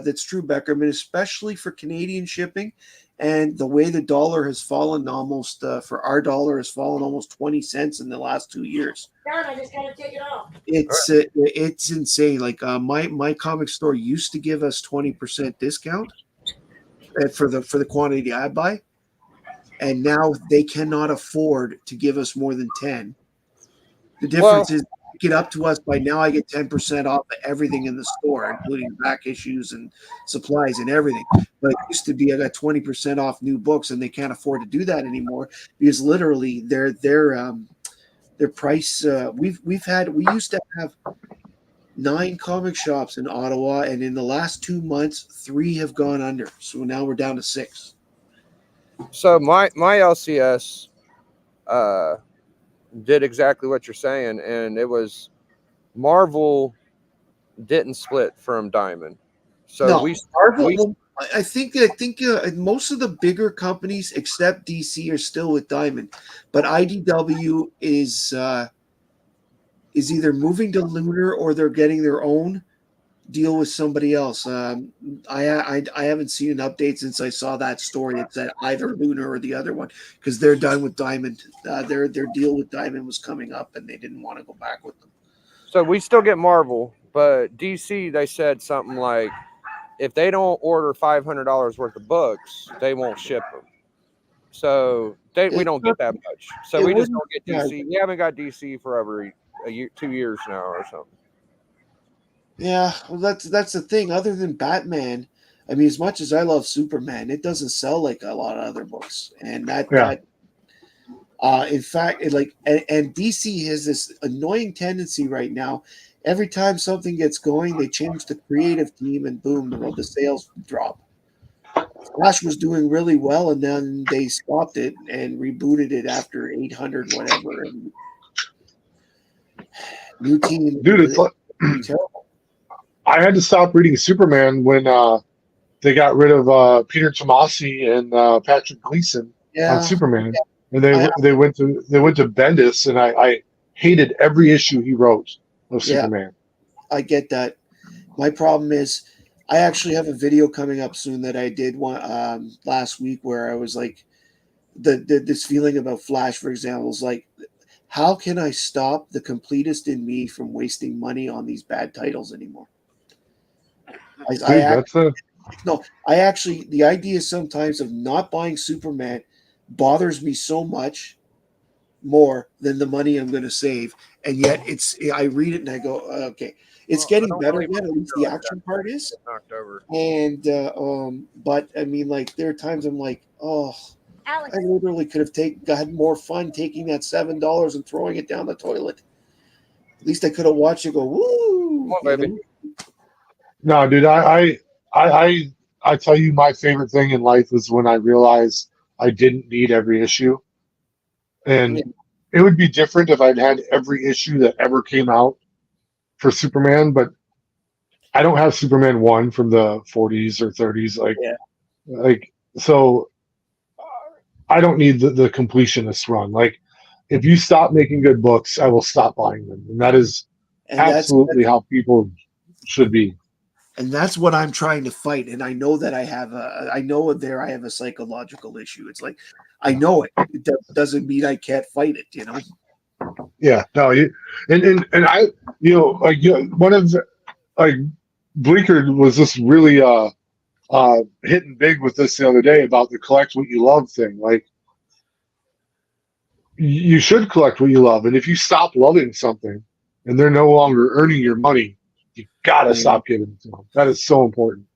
[SPEAKER 7] That's true, Beckerman, especially for Canadian shipping, and the way the dollar has fallen almost for our dollar has fallen almost 20 cents in the last 2 years.
[SPEAKER 4] Don, I just gotta take it off.
[SPEAKER 7] It's insane. Like my comic store used to give us 20% discount for the quantity I buy, and now they cannot afford to give us more than 10. The difference is get up to us by now. I get 10% off of everything in the store, including back issues and supplies and everything. But it used to be I got 20% off new books, and they can't afford to do that anymore because literally their price. We used to have 9 comic shops in Ottawa, and in the last 2 months, 3 have gone under. So now we're down to 6.
[SPEAKER 2] So my LCS did exactly what you're saying, and it was Marvel didn't split from Diamond. So
[SPEAKER 7] No, Marvel. I think most of the bigger companies except DC are still with Diamond, but IDW is either moving to Lunar or they're getting their own deal with somebody else. I haven't seen an update since I saw that story. It said either Lunar or the other one because they're done with Diamond. Their deal with Diamond was coming up, and they didn't want to go back with them.
[SPEAKER 2] So we still get Marvel, but DC, they said something like, if they don't order $500 worth of books, they won't ship them. So we don't get that much. So we just don't get DC. We haven't got DC for over a year, 2 years now or something.
[SPEAKER 7] Yeah, well, that's the thing. Other than Batman, I mean, as much as I love Superman, it doesn't sell like a lot of other books, and in fact, and DC has this annoying tendency right now. Every time something gets going, they change the creative team, and boom, the sales drop. Flash was doing really well, and then they stopped it and rebooted it after 800 whatever. And new team,
[SPEAKER 1] Dude, it's like,
[SPEAKER 7] terrible.
[SPEAKER 1] I had to stop reading Superman when they got rid of Peter Tomasi and Patrick Gleason on Superman, and they went to Bendis, and I hated every issue he wrote of Superman.
[SPEAKER 7] I get that. My problem is I actually have a video coming up soon that I did one last week where I was like, this feeling about Flash, for example, is like, how can I stop the completist in me from wasting money on these bad titles anymore? The idea sometimes of not buying Superman bothers me so much more than the money I'm going to save, and yet I read it and I go, okay, it's getting better. Yet at least the action part is. And but I mean, like there are times I'm like, oh,
[SPEAKER 4] Alex.
[SPEAKER 7] I literally could have had more fun taking that $7 and throwing it down the toilet. At least I could have watched it go, woo.
[SPEAKER 2] Come on, baby.
[SPEAKER 1] No, dude, I tell you, my favorite thing in life was when I realized I didn't need every issue. And it would be different if I'd had every issue that ever came out for Superman, but I don't have Superman 1 from the 40s or 30s. So I don't need the completionist run. Like, if you stop making good books, I will stop buying them. And that is absolutely how people should be.
[SPEAKER 7] And that's what I'm trying to fight. And I know that I have a psychological issue. It's like, I know it. It doesn't mean I can't fight it, you know?
[SPEAKER 1] Yeah, no, one of Bleeker was just really hitting big with this the other day about the collect what you love thing. Like, you should collect what you love, and if you stop loving something and they're no longer earning your money, you gotta stop giving it to them. That is so important.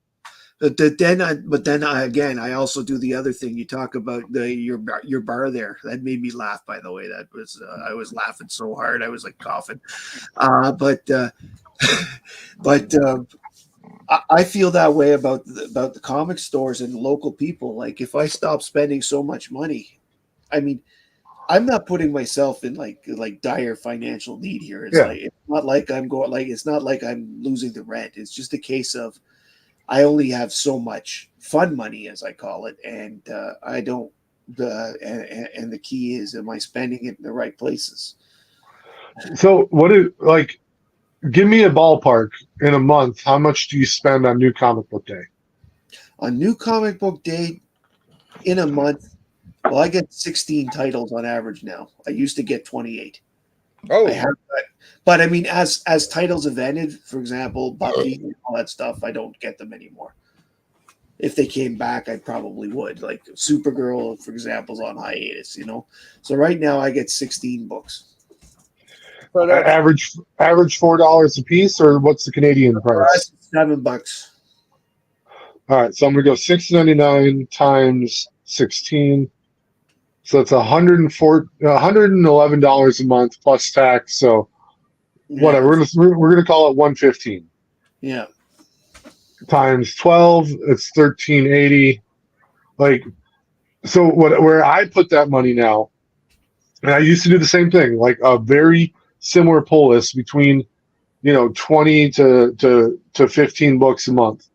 [SPEAKER 7] But then again, I also do the other thing. You talk about your bar there. That made me laugh. By the way, that was I was laughing so hard I was like coughing. But but I feel that way about the comic stores and local people. Like if I stop spending so much money, I mean, I'm not putting myself in like dire financial need here. It's
[SPEAKER 1] Yeah.
[SPEAKER 7] like it's not like I'm going like it's not like I'm losing the rent. It's just a case of I only have so much fun money, as I call it, and I don't. And the key is, am I spending it in the right places?
[SPEAKER 1] So what is like? Give me a ballpark in a month. How much do you spend on New Comic Book Day?
[SPEAKER 7] On New Comic Book Day in a month, well, I get 16 titles on average now. I used to get 28.
[SPEAKER 2] Oh,
[SPEAKER 7] I have that, but I mean, as titles have ended, for example, Buffy and all that stuff, I don't get them anymore. If they came back, I probably would. Like Supergirl, for example, is on hiatus. So right now I get 16 books.
[SPEAKER 2] so that's
[SPEAKER 1] Average $4 a piece, or what's the Canadian price?
[SPEAKER 7] $7.
[SPEAKER 1] All right, so I'm gonna go $6.99 times 16. So it's $111 a month plus tax. So whatever, we're gonna call it $115
[SPEAKER 7] Yeah.
[SPEAKER 1] times 12. It's $13.80. Like, so where I put that money now, and I used to do the same thing, like a very similar pull list between 20 to 15 books a month.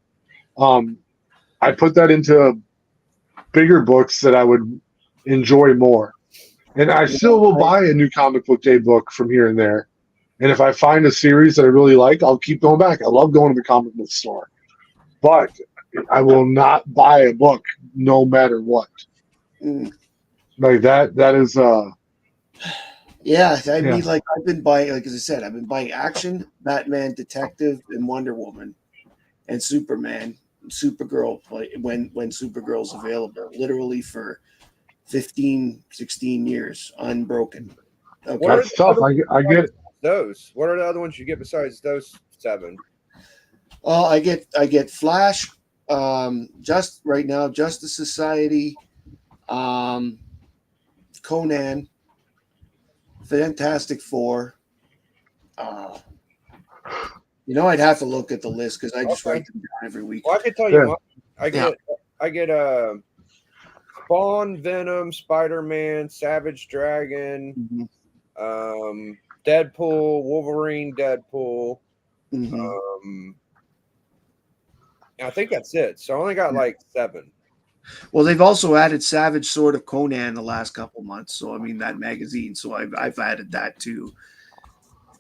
[SPEAKER 1] I put that into bigger books that I would enjoy more. And I still will buy a New Comic Book Day book from here and there. And if I find a series that I really like, I'll keep going back. I love going to the comic book store. But I will not buy a book no matter what.
[SPEAKER 7] Mm.
[SPEAKER 1] Like that is
[SPEAKER 7] Yeah, I
[SPEAKER 1] Yeah.
[SPEAKER 7] mean, like I've been buying, like as I said, I've been buying Action, Batman, Detective, and Wonder Woman, and Superman, Supergirl. Like when Supergirl's available, literally for 15, 16 years, unbroken. Okay.
[SPEAKER 2] What are
[SPEAKER 1] that's tough. I get
[SPEAKER 2] those. What are the other ones you get besides those 7?
[SPEAKER 7] I get Flash, just right now, Justice Society, Conan, Fantastic Four. I'd have to look at the list because I just write them down every week.
[SPEAKER 2] Well, I can tell you,
[SPEAKER 1] Yeah.
[SPEAKER 2] I get Spawn, Venom, Spider-Man, Savage Dragon,
[SPEAKER 7] Mhm.
[SPEAKER 2] Deadpool, Wolverine, Deadpool.
[SPEAKER 7] Mhm.
[SPEAKER 2] I think that's it. So I only got like 7.
[SPEAKER 7] Well, they've also added Savage Sword of Conan the last couple months. So I mean that magazine. So I've added that too.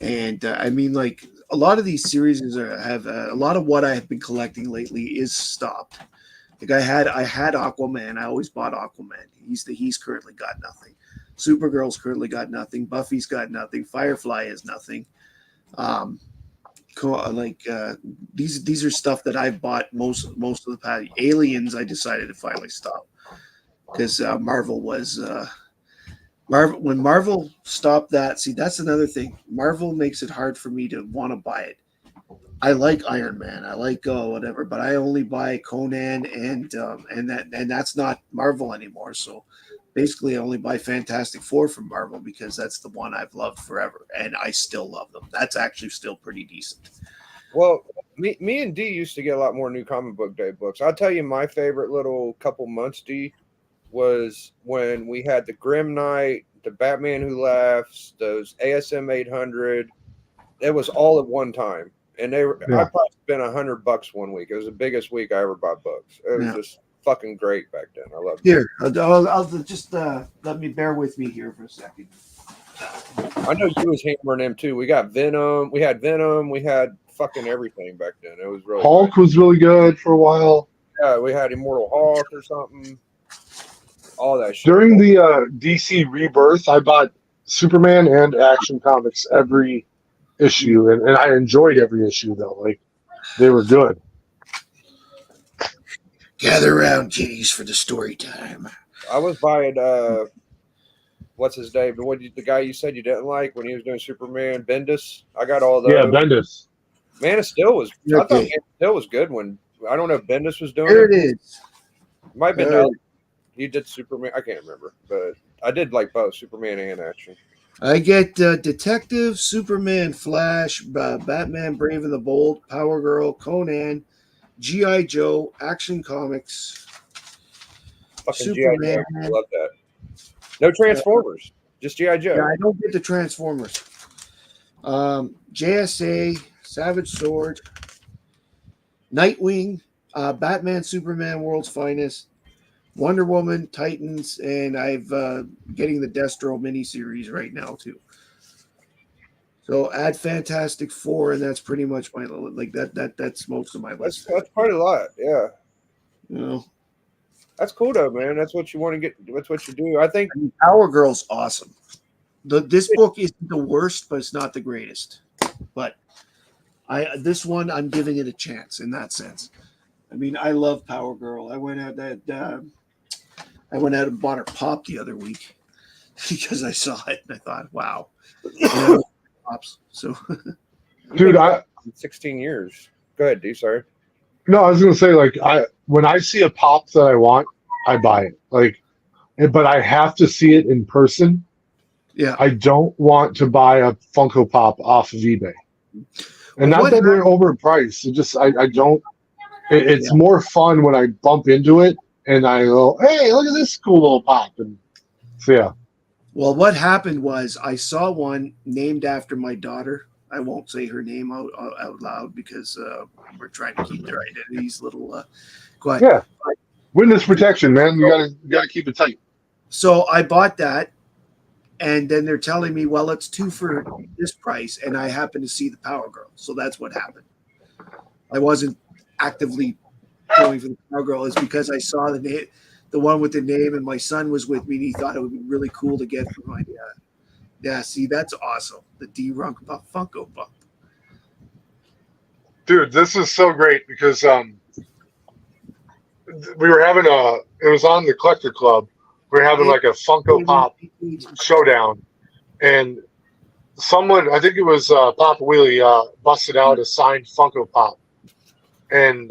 [SPEAKER 7] And I mean, like a lot of these series have a lot of what I have been collecting lately is stopped. Like I had Aquaman. I always bought Aquaman. He's currently got nothing. Supergirl's currently got nothing. Buffy's got nothing. Firefly has nothing. These are stuff that I've bought most of the past. Aliens, I decided to finally stop because Marvel was when Marvel stopped that. See, that's another thing. Marvel makes it hard for me to want to buy it. I like Iron Man, I like whatever, but I only buy Conan and that's not Marvel anymore. So basically, I only buy Fantastic Four from Marvel because that's the one I've loved forever, and I still love them. That's actually still pretty decent.
[SPEAKER 2] Well, me and D used to get a lot more New Comic Book Day books. I'll tell you, my favorite little couple months, D, was when we had the Grim Knight, the Batman Who Laughs, those ASM 800. It was all at one time. And I probably spent $100 one week. It was the biggest week I ever bought books. It was just fucking great back then. I loved it.
[SPEAKER 7] Here, I'll just let me bear with me here for a second.
[SPEAKER 2] I know you was hammering them too. We got Venom. We had Venom. We had fucking everything back then. It was really
[SPEAKER 1] Hulk was really good for a while.
[SPEAKER 2] Yeah, we had Immortal Hulk or something. All that shit.
[SPEAKER 1] During the DC Rebirth, I bought Superman and Action Comics every issue, and I enjoyed every issue though. Like they were good.
[SPEAKER 7] Gather around, kiddies, for the story time.
[SPEAKER 2] I was buying what's his name? The guy you said you didn't like when he was doing Superman, Bendis. I got all those.
[SPEAKER 1] Yeah, Bendis.
[SPEAKER 2] Man of Steel was. I thought Man of Steel was good when I don't know if Bendis was doing
[SPEAKER 7] Here
[SPEAKER 2] it.
[SPEAKER 7] it is.
[SPEAKER 2] Might have been
[SPEAKER 7] There.
[SPEAKER 2] he did Superman. I can't remember, but I did like both Superman and Action.
[SPEAKER 7] I get Detective, Superman, Flash, Batman, Brave and the Bold, Power Girl, Conan, G.I. Joe, Action Comics,
[SPEAKER 2] Fucking GI
[SPEAKER 7] Superman.
[SPEAKER 2] Joe. I love that. No Transformers, just GI Joe.
[SPEAKER 7] Yeah, I don't get the Transformers. JSA, Savage Sword, Nightwing, Batman, Superman, World's Finest, Wonder Woman, Titans, and I've getting the Destro miniseries right now too. So add Fantastic Four, and that's pretty much my like that. That's most of my list.
[SPEAKER 2] That's quite a lot. Yeah,
[SPEAKER 7] You know,
[SPEAKER 2] that's cool though, man. That's what you want to get. That's what you do. I think
[SPEAKER 7] I mean, Power Girl's awesome. This book isn't the worst, but it's not the greatest. But this one I'm giving it a chance in that sense. I mean, I love Power Girl. I went out and bought her pop the other week because I saw it and I thought, wow. Pops. So,
[SPEAKER 1] Dude,
[SPEAKER 2] 16 years. Go ahead, D. Sorry.
[SPEAKER 1] no, I was gonna say like when I see a pop that I want, I buy it. Like, but I have to see it in person.
[SPEAKER 7] yeah.
[SPEAKER 1] I don't want to buy a Funko Pop off of eBay. And
[SPEAKER 7] Well,
[SPEAKER 1] not that they're overpriced. It just I don't. It's more fun when I bump into it and I go, "Hey, look at this cool little pop!" And so yeah.
[SPEAKER 7] Well, what happened was I saw one named after my daughter. I won't say her name out loud because we're trying to keep their identities a little quiet.
[SPEAKER 1] Yeah. Witness protection, man. You gotta keep it tight.
[SPEAKER 7] So I bought that, and then they're telling me, well, it's 2 for this price, and I happen to see the Power Girl. So that's what happened. I wasn't actively going for the Power Girl. It's because I saw the name, the one with the name, and my son was with me, and he thought it would be really cool to get for my yeah, see, that's awesome. The D-Runk Funko Pop.
[SPEAKER 1] Dude, this is so great because we were having it was on the Collector Club. We were having like a Funko Pop showdown, and someone, I think it was Papa Wheelie, busted out a signed Funko Pop, and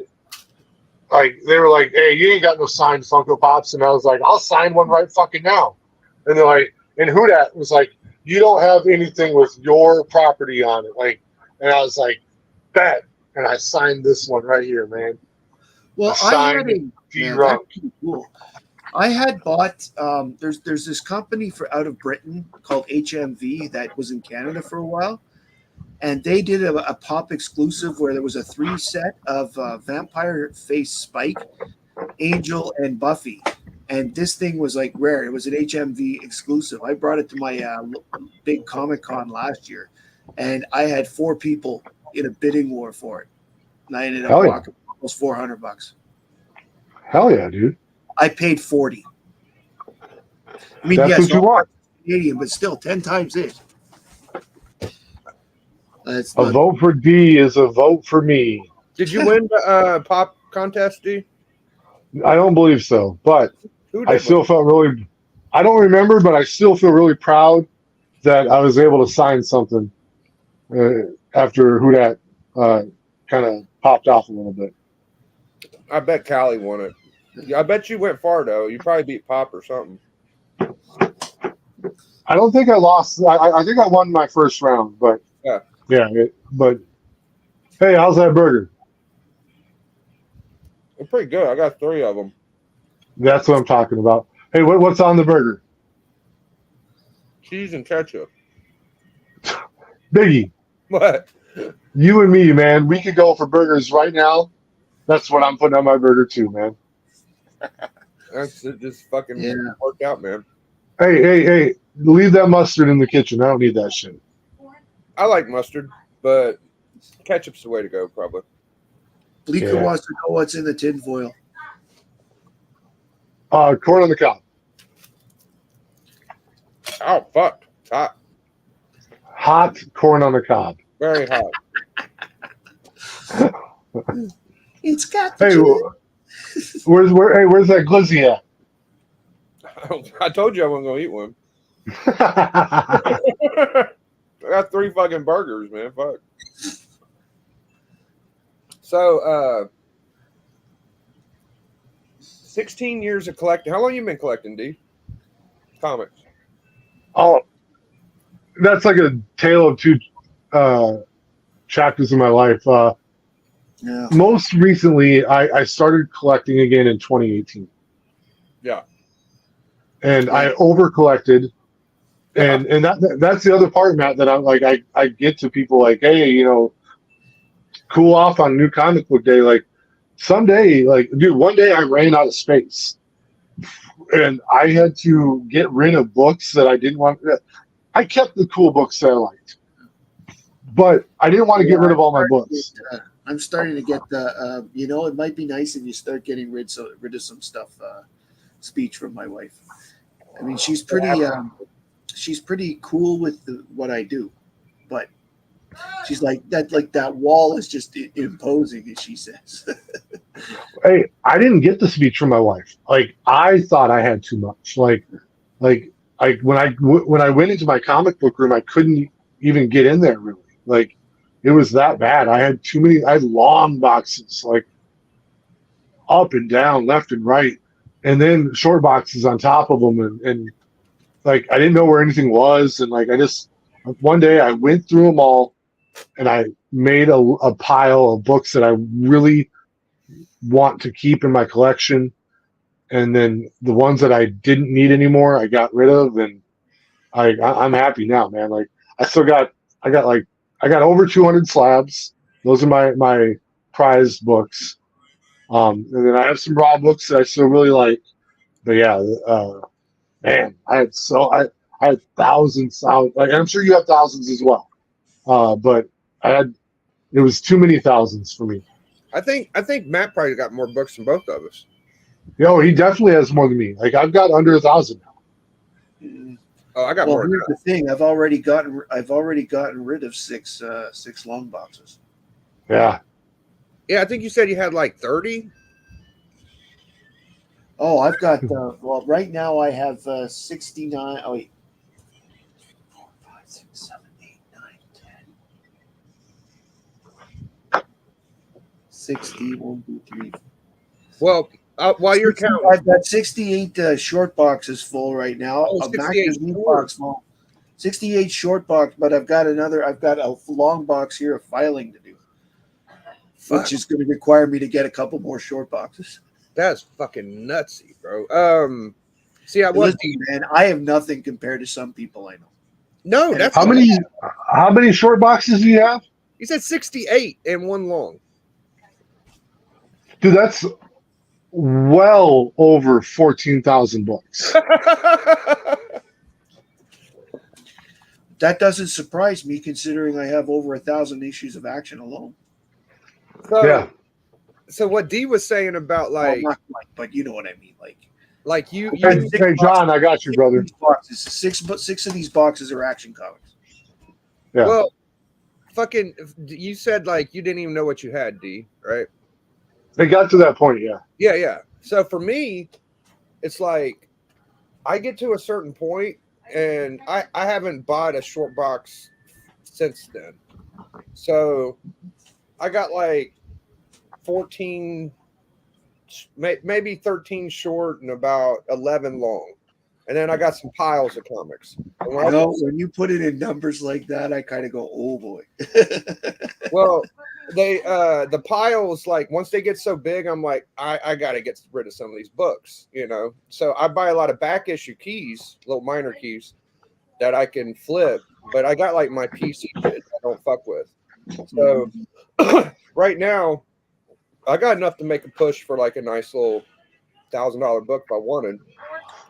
[SPEAKER 1] like they were like, "Hey, you ain't got no signed Funko Pops," and I was like, "I'll sign one right fucking now," and they're like, and who that was like, "You don't have anything with your property on it," like, and I was like, "Bet," and I signed this one right here, man.
[SPEAKER 7] Well, I had that's pretty cool. I had bought there's this company out of Britain called HMV that was in Canada for a while, and they did a pop exclusive where there was a 3 set of Vampire Face Spike, Angel, and Buffy, and this thing was like rare. It was an HMV exclusive. I brought it to my big Comic Con last year, and I had 4 people in a bidding war for it, and I ended up walking almost $400.
[SPEAKER 1] Hell yeah, dude!
[SPEAKER 7] I paid 40. I mean,
[SPEAKER 1] That's
[SPEAKER 7] yes,
[SPEAKER 1] what you want.
[SPEAKER 7] Canadian, but still 10 times it. That's
[SPEAKER 1] A vote for D is a vote for me.
[SPEAKER 2] Did you win the pop contest, D?
[SPEAKER 1] I don't believe so, but I still felt really. I don't remember, but I still feel really proud that I was able to sign something after who that kind of popped off a little bit.
[SPEAKER 2] I bet Callie won it. I bet you went far though. You probably beat Pop or something.
[SPEAKER 1] I don't think I lost. I think I won my first round, but but hey, how's that burger?
[SPEAKER 2] It's pretty good. I got 3 of them.
[SPEAKER 1] That's what I'm talking about. Hey, what's on the burger?
[SPEAKER 2] Cheese and ketchup.
[SPEAKER 1] Biggie.
[SPEAKER 2] What?
[SPEAKER 1] You and me, man. We could go for burgers right now. That's what I'm putting on my burger too, man.
[SPEAKER 2] That's just fucking worked out, man.
[SPEAKER 1] Hey! Leave that mustard in the kitchen. I don't need that shit.
[SPEAKER 2] I like mustard, but ketchup's the way to go, probably.
[SPEAKER 7] Bleeker wants to know what's in the tinfoil.
[SPEAKER 1] Corn on the cob.
[SPEAKER 2] Oh fuck! It's hot.
[SPEAKER 1] Hot corn on the cob.
[SPEAKER 2] Very hot.
[SPEAKER 7] It's got
[SPEAKER 1] Hey, where's that glizzy at?
[SPEAKER 2] I told you I wasn't gonna eat one. I got 3 fucking burgers, man. Fuck. So, 16 years of collecting. How long you been collecting, D? Comics.
[SPEAKER 1] Oh, that's like a tale of two chapters of my life.
[SPEAKER 7] Yeah.
[SPEAKER 1] Most recently, I started collecting again in 2018,
[SPEAKER 2] Yeah.
[SPEAKER 1] and
[SPEAKER 7] Yeah.
[SPEAKER 1] I over collected. And that's the other part, Matt, that I'm like I get to people like, hey, cool off on New Comic Book Day. Like someday, like dude, one day I ran out of space, and I had to get rid of books that I didn't want. I kept the cool books that I liked, but I didn't want to get rid of all my books.
[SPEAKER 7] I'm starting to get the. It might be nice if you start getting rid of some stuff. Speech from my wife. I mean, she's pretty cool with what I do, but she's like that. Like that wall is just imposing, as she says.
[SPEAKER 1] Hey, I didn't get the speech from my wife. Like I thought I had too much. Like when I went into my comic book room, I couldn't even get in there really. Like it was that bad. I had too many. I had long boxes, like up and down, left and right, and then short boxes on top of them, and like I didn't know where anything was, and like I just one day I went through them all, and I made a pile of books that I really want to keep in my collection, and then the ones that I didn't need anymore I got rid of, and I'm happy now, man. Like I got over 200 slabs. Those are my prized books. And then I have some raw books that I still really like. But yeah, man, I had thousands. Like I'm sure you have thousands as well. But it was too many thousands for me.
[SPEAKER 2] I think Matt probably got more books than both of us.
[SPEAKER 1] He definitely has more than me. Like I've got under 1,000 now.
[SPEAKER 2] Oh, I got
[SPEAKER 7] Well,
[SPEAKER 2] more.
[SPEAKER 7] here's the thing: I've already gotten rid of six long boxes.
[SPEAKER 1] Yeah.
[SPEAKER 2] Yeah, I think you said you had like 30.
[SPEAKER 7] Oh, I've got well, right now I have 69. Oh wait, 4, 5, 6, 7, 8, 9, 10, 60, 1, 2, 3.
[SPEAKER 2] Well, while you're
[SPEAKER 7] 60,
[SPEAKER 2] counting,
[SPEAKER 7] I've got 68 short boxes full right now.
[SPEAKER 2] Oh,
[SPEAKER 7] A
[SPEAKER 2] 68
[SPEAKER 7] Max Meat
[SPEAKER 2] short.
[SPEAKER 7] box full. 68 short box, but I've got a long box here of filing to do,
[SPEAKER 2] fuck,
[SPEAKER 7] which is going to require me to get a couple more short boxes.
[SPEAKER 2] that's fucking nutsy, bro. See, I was
[SPEAKER 7] Listen, man, I have nothing compared to some people I know.
[SPEAKER 2] no. That's
[SPEAKER 1] How many short boxes do you have?
[SPEAKER 2] You said 68 and one long.
[SPEAKER 1] Dude, that's well over 14,000 books.
[SPEAKER 7] That doesn't surprise me, considering I have over 1,000 issues of Action alone.
[SPEAKER 2] So,
[SPEAKER 1] Yeah.
[SPEAKER 2] So what D was saying about
[SPEAKER 7] Well,
[SPEAKER 2] like
[SPEAKER 7] not quite, but you know what I mean.
[SPEAKER 2] like you
[SPEAKER 1] Hey, John, I got you, brother.
[SPEAKER 7] Six of these boxes are Action comics.
[SPEAKER 1] Yeah.
[SPEAKER 2] well, fucking, you said like you didn't even know what you had, D, right?
[SPEAKER 1] It got to that point, yeah.
[SPEAKER 2] Yeah. So for me, it's like I get to a certain point and I haven't bought a short box since then. So I got like 14, maybe 13 short and about 11 long. And then I got some piles of comics. And
[SPEAKER 7] When you put it in numbers like that, I kind of go, oh boy.
[SPEAKER 2] well, the piles, like once they get so big, I'm like, I got to get rid of some of these books, So I buy a lot of back issue keys, little minor keys that I can flip, but I got like my PC shit I don't fuck with. So right now, I got enough to make a push for like a nice little $1,000 book if I wanted.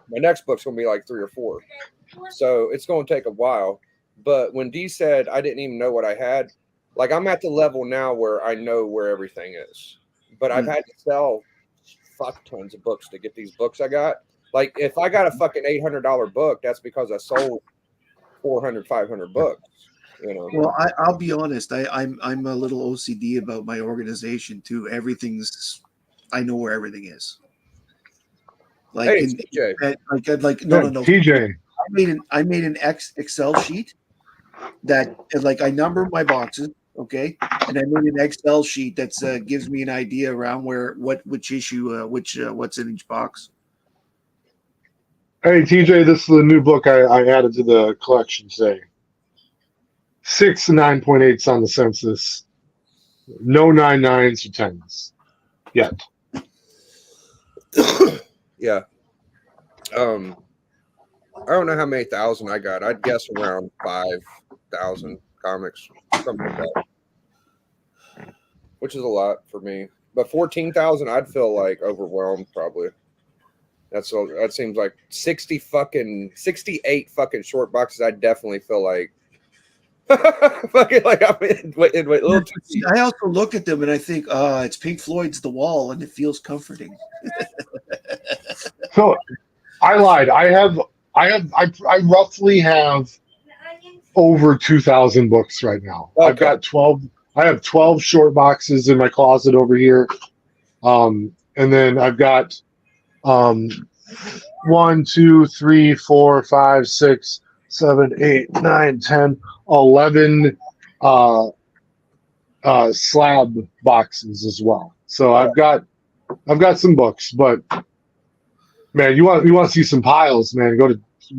[SPEAKER 2] My next book's gonna be like 3 or 4, so it's gonna take a while. But when D said I didn't even know what I had, like I'm at the level now where I know where everything is. But I've had to sell fuck tons of books to get these books I got. Like if I got a fucking $800 book, that's because I sold 400, 500 books.
[SPEAKER 7] Well, I'll be honest. I'm a little OCD about my organization too. I know where everything is. Like,
[SPEAKER 2] hey, TJ.
[SPEAKER 7] No.
[SPEAKER 1] TJ.
[SPEAKER 7] I made an Excel sheet that, like, I number my boxes Okay, and I made an Excel sheet that gives me an idea around which issue, what's in each box.
[SPEAKER 1] Hey, TJ, this is the new book I added to the collection today. 6 9.8s on the census. No 9.9s or 10s yet.
[SPEAKER 2] Yeah. I don't know how many thousand I got. I'd guess around 5,000 comics, something like that, which is a lot for me. But 14,000, I'd feel like overwhelmed probably. That seems like 68 fucking short boxes. I definitely feel like fucking like I'm in little too deep.
[SPEAKER 7] I also look at them and I think, it's Pink Floyd's The Wall, and it feels comforting.
[SPEAKER 1] So I lied. I roughly have over 2,000 books right now.
[SPEAKER 2] Okay.
[SPEAKER 1] I've got 12. I have 12 short boxes in my closet over here. And then I've got 1, 2, 3, 4, 5, 6, 7, 8, 9, 10, 11 slab boxes as well. So I've got some books, but man, you want to see some piles, man? You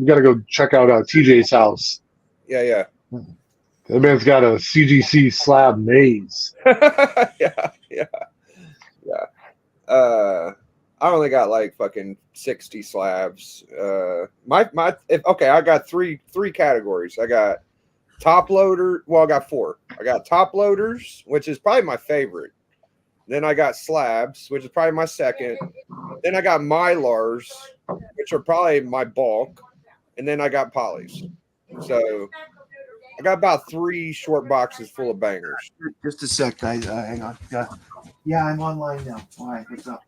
[SPEAKER 1] got to go check out TJ's house.
[SPEAKER 2] Yeah.
[SPEAKER 1] That man's got a CGC slab maze.
[SPEAKER 2] yeah. I only got like fucking 60 slabs. I got three categories. I got top loader. Well, I got 4. I got top loaders, which is probably my favorite. Then I got slabs, which is probably my second. Then I got mylars, which are probably my bulk. And then I got polys. So I got about 3 short boxes full of bangers.
[SPEAKER 7] Just a sec, guys. Hang on. Yeah, I'm online now. All right, what's up?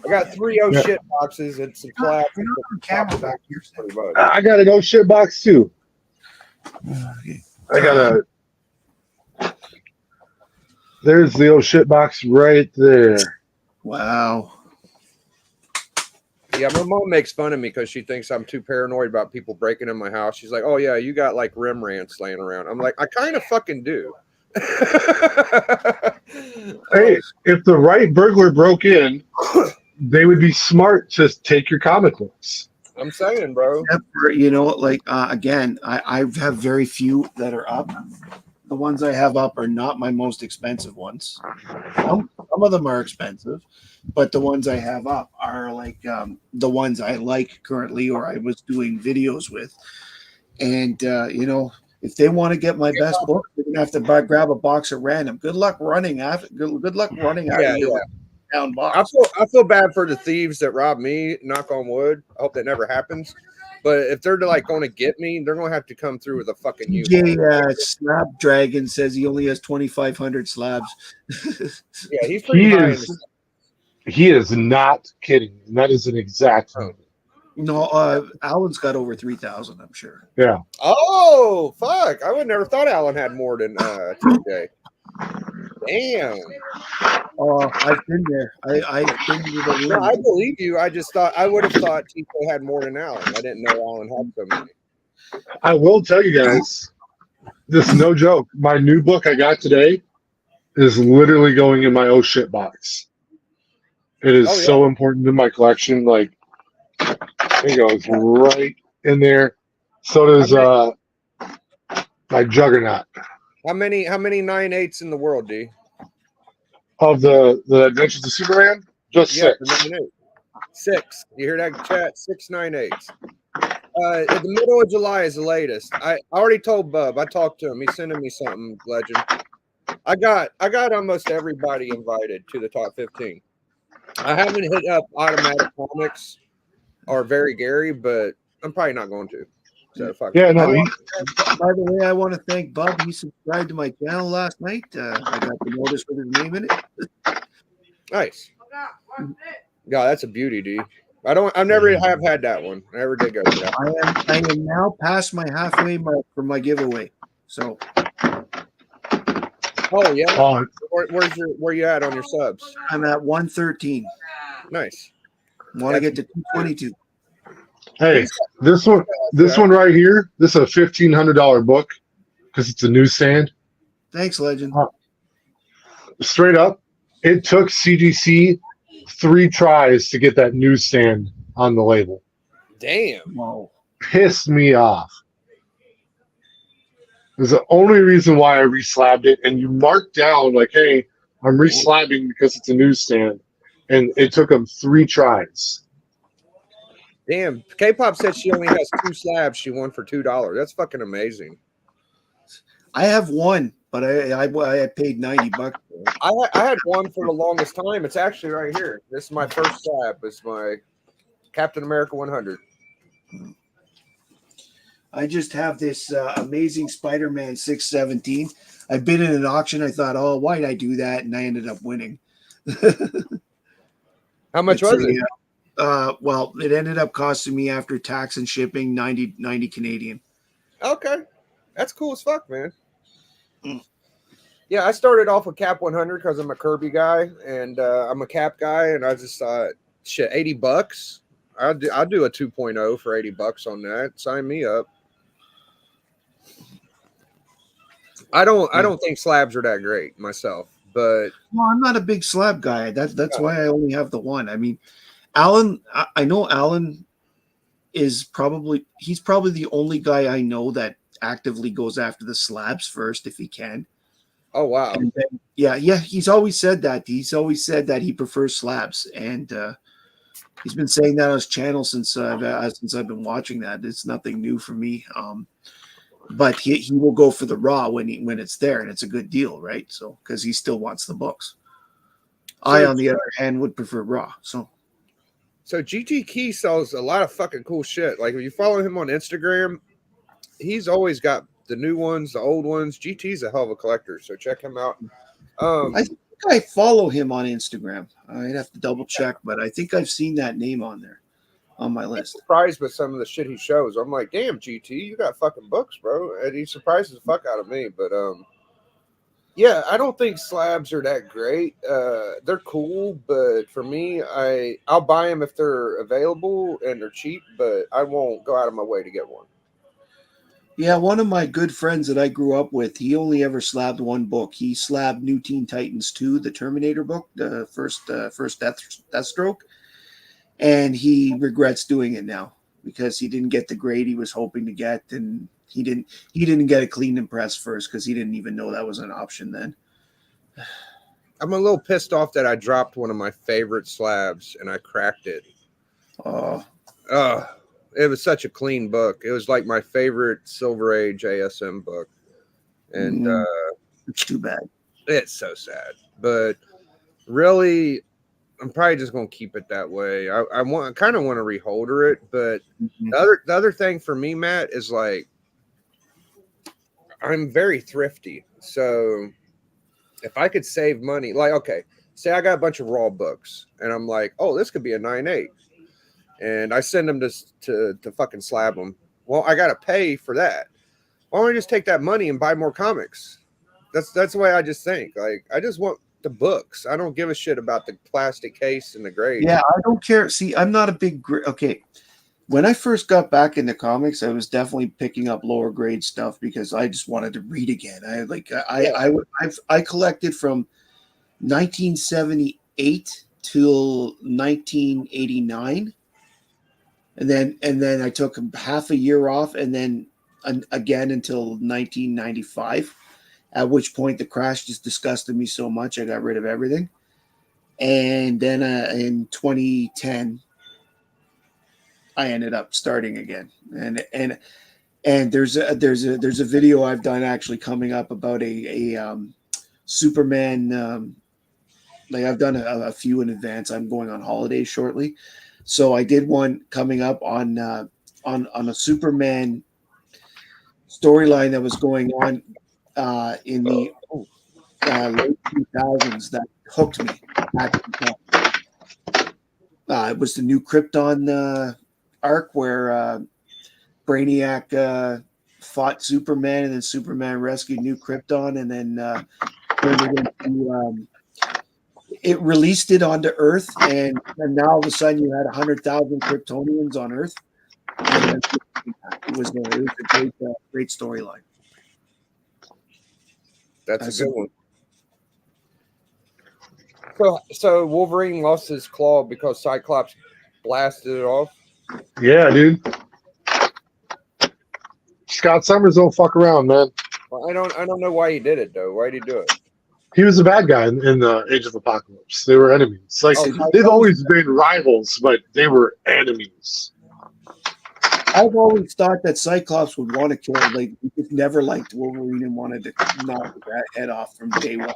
[SPEAKER 2] I got 3 shit boxes and some slabs.
[SPEAKER 7] You're not on camera back here.
[SPEAKER 2] Pretty much.
[SPEAKER 1] I got an oh shit box too.
[SPEAKER 7] Okay.
[SPEAKER 1] I got There's the oh shit box right there.
[SPEAKER 7] Wow.
[SPEAKER 2] Yeah, my mom makes fun of me because she thinks I'm too paranoid about people breaking in my house. She's like, "Oh yeah, you got like Rembrandts laying around." I'm like, "I kind of fucking do."
[SPEAKER 1] Hey, if the right burglar broke in, they would be smart to take your comic books.
[SPEAKER 2] I'm saying, bro.
[SPEAKER 7] Except for, again, I have very few that are up. The ones I have up are not my most expensive ones. Some of them are expensive, but the ones I have up are like the ones I like currently, or I was doing videos with. And if they want to get my best book, they're gonna have to grab a box at random. Good luck running after. Good luck running after your down box.
[SPEAKER 2] I feel bad for the thieves that rob me. Knock on wood. I hope that never happens. But if they're like going to get me, they're going to have to come through with a fucking U-Haul.
[SPEAKER 7] Snapdragon says he only has 2,500 slabs.
[SPEAKER 2] Yeah, he's pretty high.
[SPEAKER 1] He is not kidding. And that is an exact number.
[SPEAKER 7] No, Alan's got over 3,000, I'm sure.
[SPEAKER 1] Yeah.
[SPEAKER 2] Oh, fuck. I would never thought Alan had more than TJ. Damn.
[SPEAKER 7] Oh, I've been there. I've been to the room.
[SPEAKER 2] No, I believe you. I just thought I would have thought TJ had more than Alan. I didn't know Alan had so many.
[SPEAKER 1] I will tell you guys, this is no joke. My new book I got today is literally going in my oh shit box. It is so important to my collection. Like, it goes right in there. So does my Juggernaut.
[SPEAKER 2] How many 9/8s in the world, D?
[SPEAKER 1] Of the Adventures of Superman? Just 6.
[SPEAKER 2] 6. You hear that, chat? 6 9/8s. At the middle of July is the latest. I already told Bub. I talked to him. He's sending me something, legend. I got almost everybody invited to the top 15. I haven't hit up Automatic Comics or Very Gary, but I'm probably not going to. So fuck.
[SPEAKER 1] Yeah, no.
[SPEAKER 7] By the way, I want to thank Bub. He subscribed to my channel last night. I got the notice with his name in it.
[SPEAKER 2] Nice. Yeah, that's a beauty, D. I never have had that one. I never did go to that.
[SPEAKER 7] I am now past my halfway mark for my giveaway. So.
[SPEAKER 2] Oh yeah. Where you at on your subs?
[SPEAKER 7] I'm at 113.
[SPEAKER 2] Nice.
[SPEAKER 7] Want to get to 222.
[SPEAKER 1] Hey, this one right here, this is a $1,500 book. because it's a newsstand.
[SPEAKER 7] Thanks, Legend.
[SPEAKER 1] Straight up, it took CGC 3 tries to get that newsstand on the label.
[SPEAKER 2] Damn.
[SPEAKER 7] Wow.
[SPEAKER 1] Pissed me off. It was the only reason why I reslabbed it, and you marked down like, "Hey, I'm reslabbing because it's a newsstand," and it took them 3 tries.
[SPEAKER 2] Damn. K-pop said she only has 2 slabs. She won for $2. That's fucking amazing.
[SPEAKER 7] I have one, but I paid $90 for it.
[SPEAKER 2] I had one for the longest time. It's actually right here. This is my first slab. It's my Captain America 100.
[SPEAKER 7] I just have this amazing Spider-Man 617. I bid in an auction. I thought, oh, why did I do that? And I ended up winning.
[SPEAKER 2] How much was it?
[SPEAKER 7] Well, it ended up costing me after tax and shipping 90 Canadian.
[SPEAKER 2] Okay. That's cool as fuck, man.
[SPEAKER 7] Mm.
[SPEAKER 2] Yeah, I started off with Cap 100 because I'm a Kirby guy and I'm a Cap guy, and I just thought, shit, $80. I'll do a 2.0 for $80 on that. Sign me up. I don't think slabs are that great myself, but
[SPEAKER 7] Well, I'm not a big slab guy. That's why I only have the one. I mean, Alan, I know Alan he's probably the only guy I know that actively goes after the slabs first if he can.
[SPEAKER 2] oh wow.
[SPEAKER 7] And then, yeah, he's always said that. He's always said that he prefers slabs, and he's been saying that on his channel since I've been watching that. It's nothing new for me. But he will go for the raw when it's there, and it's a good deal, right? So because he still wants the books. I, on the other hand, would prefer raw. So
[SPEAKER 2] GT Key sells a lot of fucking cool shit. Like if you follow him on Instagram, he's always got the new ones, the old ones. GT's a hell of a collector, so check him out.
[SPEAKER 7] I think I follow him on Instagram. I'd have to double check, but I think I've seen that name on there on my
[SPEAKER 2] I'm
[SPEAKER 7] list.
[SPEAKER 2] surprised with some of the shit he shows. I'm like, damn, GT, you got fucking books, bro. And he surprises the fuck out of me. But yeah, I don't think slabs are that great. They're cool, but for me, I'll buy them if they're available and they're cheap, but I won't go out of my way to get one.
[SPEAKER 7] Yeah, one of my good friends that I grew up with, he only ever slabbed one book. He slabbed New Teen Titans 2, the Terminator book, the first Deathstroke, and he regrets doing it now because he didn't get the grade he was hoping to get, and he didn't get a clean and press first because he didn't even know that was an option then.
[SPEAKER 2] I'm a little pissed off that I dropped one of my favorite slabs and I cracked it. It was such a clean book. It was like my favorite Silver Age ASM book. And
[SPEAKER 7] it's too bad.
[SPEAKER 2] It's so sad. But really, I'm probably just going to keep it that way. I kind of want to reholder it. But the other thing for me, Matt, is like, I'm very thrifty. So if I could save money, like, okay, say I got a bunch of raw books and I'm like, oh, this could be a 9.8. And I send them to fucking slab them. Well, I got to pay for that. Why don't I just take that money and buy more comics? That's the way I just think. Like, I just want the books. I don't give a shit about the plastic case and the grade.
[SPEAKER 7] Yeah, I don't care. See, I'm not a big okay. When I first got back into comics, I was definitely picking up lower grade stuff because I just wanted to read again. I collected from 1978 till 1989. And then I took half a year off, and then again until 1995, at which point the crash just disgusted me so much I got rid of everything. And then in 2010, I ended up starting again. And there's a video I've done actually coming up about a Superman. Like I've done a few in advance. I'm going on holidays shortly. So I did one coming up on a Superman storyline that was going on in the late 2000s that hooked me. It was the new Krypton arc where Brainiac fought Superman, and then Superman rescued New Krypton, and then turned it into it released it onto Earth, and now all of a sudden you had 100,000 Kryptonians on Earth. And it was a great storyline.
[SPEAKER 2] That's a good one. So Wolverine lost his claw because Cyclops blasted it off.
[SPEAKER 1] Yeah, dude. Scott Summers don't fuck around, man.
[SPEAKER 2] Well, I don't know why he did it though. Why did he do it?
[SPEAKER 1] He was a bad guy in the Age of Apocalypse. They were enemies. Like
[SPEAKER 2] Oh,
[SPEAKER 1] they've always been rivals, but they were enemies.
[SPEAKER 7] I've always thought that Cyclops would want to kill. Like, he just never liked Wolverine and wanted to knock that head off from day one.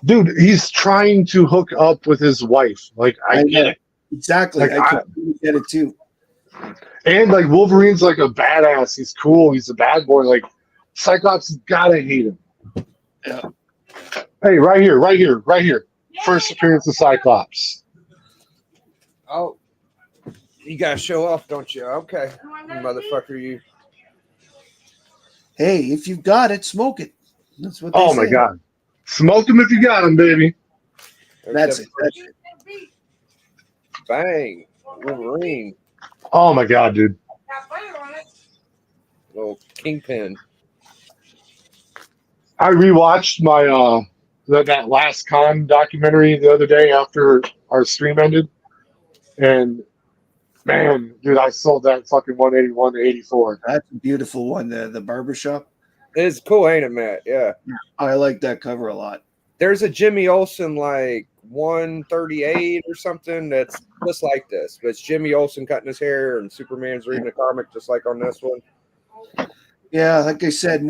[SPEAKER 1] Dude, he's trying to hook up with his wife. Like, I get
[SPEAKER 7] know.
[SPEAKER 1] it.
[SPEAKER 7] Exactly.
[SPEAKER 1] Like,
[SPEAKER 7] I completely get it too.
[SPEAKER 1] And like Wolverine's like a badass. He's cool. He's a bad boy. Like Cyclops has gotta hate him.
[SPEAKER 7] Yeah.
[SPEAKER 1] Hey, right here. First appearance of Cyclops.
[SPEAKER 2] Oh, you gotta show off, don't you? Okay, you motherfucker, you.
[SPEAKER 7] Hey, if you've got it, smoke it. That's what they
[SPEAKER 1] Oh my
[SPEAKER 7] say.
[SPEAKER 1] god. Smoke him if you got him, baby.
[SPEAKER 7] That's it. That's it.
[SPEAKER 2] Bang, Wolverine,
[SPEAKER 1] Oh my god, dude.
[SPEAKER 2] little kingpin.
[SPEAKER 1] I rewatched my that last con documentary the other day after our stream ended. And man, dude, I sold that fucking 181 to 84.
[SPEAKER 7] That's a beautiful one. The barbershop.
[SPEAKER 2] It's cool, ain't it, Matt? Yeah.
[SPEAKER 7] I like that cover a lot.
[SPEAKER 2] There's a Jimmy Olsen like 138 or something that's just like this, but it's Jimmy Olsen cutting his hair and Superman's reading a comic just like on this one.
[SPEAKER 7] Yeah, like I said,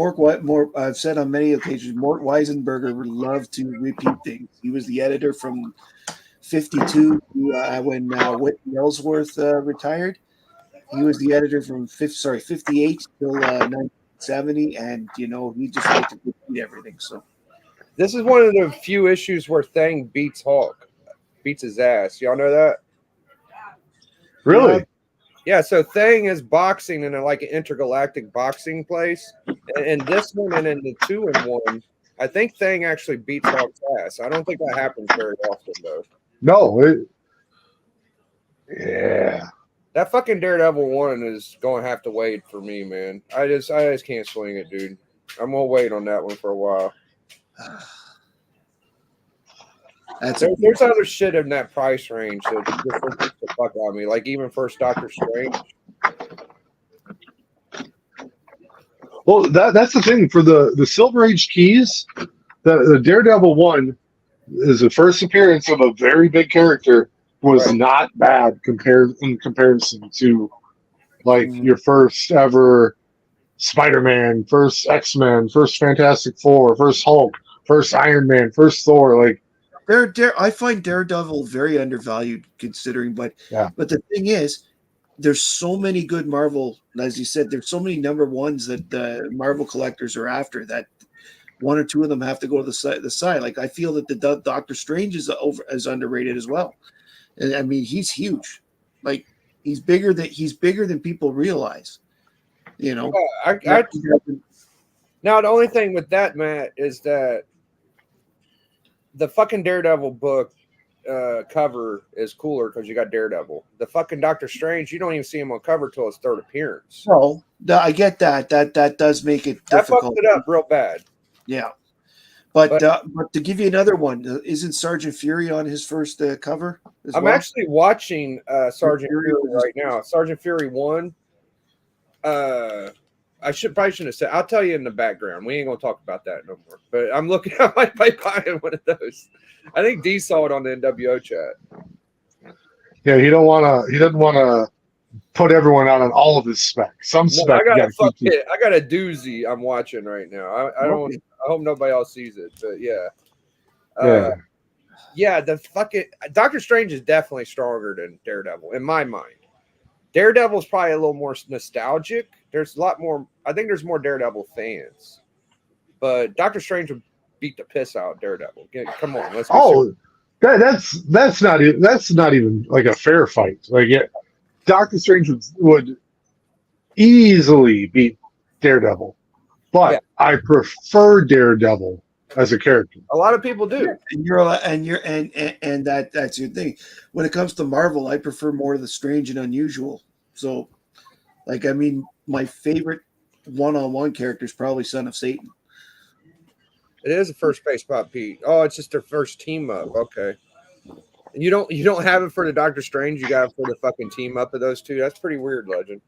[SPEAKER 7] I've said on many occasions, Mort Weisenberger would love to repeat things. He was the editor from 52 when Whitney Ellsworth retired. He was the editor from 58 till 1970, and he just liked to repeat everything. So
[SPEAKER 2] This is one of the few issues where Thing beats Hulk, beats his ass. Y'all know that?
[SPEAKER 1] Really?
[SPEAKER 2] Yeah, so Thing is boxing in like an intergalactic boxing place. And this one and in the 2-in-1, I think Thing actually beats Hulk's ass. I don't think that happens very often, though.
[SPEAKER 1] No. Yeah.
[SPEAKER 2] That fucking Daredevil 1 is going to have to wait for me, man. I just can't swing it, dude. I'm going to wait on that one for a while. There's other shit in that price range that just gets the fuck out of me. Like even first Doctor Strange.
[SPEAKER 1] Well, that's the thing for the Silver Age keys. The Daredevil 1 is the first appearance of a very big character. Was
[SPEAKER 2] Right.
[SPEAKER 1] not bad in comparison to like your first ever Spider-Man, first X-Men, first Fantastic Four, first Hulk, first Iron Man, first Thor. Like
[SPEAKER 7] I find Daredevil very undervalued considering, but the thing is, there's so many good Marvel, as you said, there's so many number ones that the Marvel collectors are after that one or two of them have to go to the side. Like I feel that the Doctor Strange is underrated as well. And I mean, he's huge. Like he's bigger than people realize.
[SPEAKER 2] Now the only thing with that, Matt, is that the fucking Daredevil book cover is cooler because you got Daredevil. The fucking Doctor Strange, you don't even see him on cover till his third appearance.
[SPEAKER 7] So I get that. That does make it difficult.
[SPEAKER 2] That fucked it up real bad.
[SPEAKER 7] Yeah. But to give you another one, isn't Sergeant Fury on his first cover?
[SPEAKER 2] I'm actually watching Sergeant Fury right now. Sergeant Fury 1. I probably shouldn't have said. I'll tell you in the background. We ain't gonna talk about that no more. But I'm looking. I might be buying one of those. I think D saw it on the NWO chat.
[SPEAKER 1] Yeah, he doesn't want to put everyone out on all of his specs. Some specs.
[SPEAKER 2] I got a doozy I'm watching right now. I hope nobody else sees it, but yeah. The fucking Doctor Strange is definitely stronger than Daredevil in my mind. Daredevil's probably a little more nostalgic. There's a lot more. I think there's more Daredevil fans, but Doctor Strange would beat the piss out of Daredevil. Come on, let's.
[SPEAKER 1] That's not even like a fair fight. Like Doctor Strange would easily beat Daredevil, but I prefer Daredevil as a character.
[SPEAKER 2] A lot of people do.
[SPEAKER 7] And that's your thing. When it comes to Marvel, I prefer more of the strange and unusual. So, like, I mean, my favorite one-on-one character is probably Son of Satan.
[SPEAKER 2] It is a first base Pop Pete. Oh, it's just their first team up. Okay. And you don't have it for the Doctor Strange. You got it for the fucking team up of those two. That's pretty weird, Legend.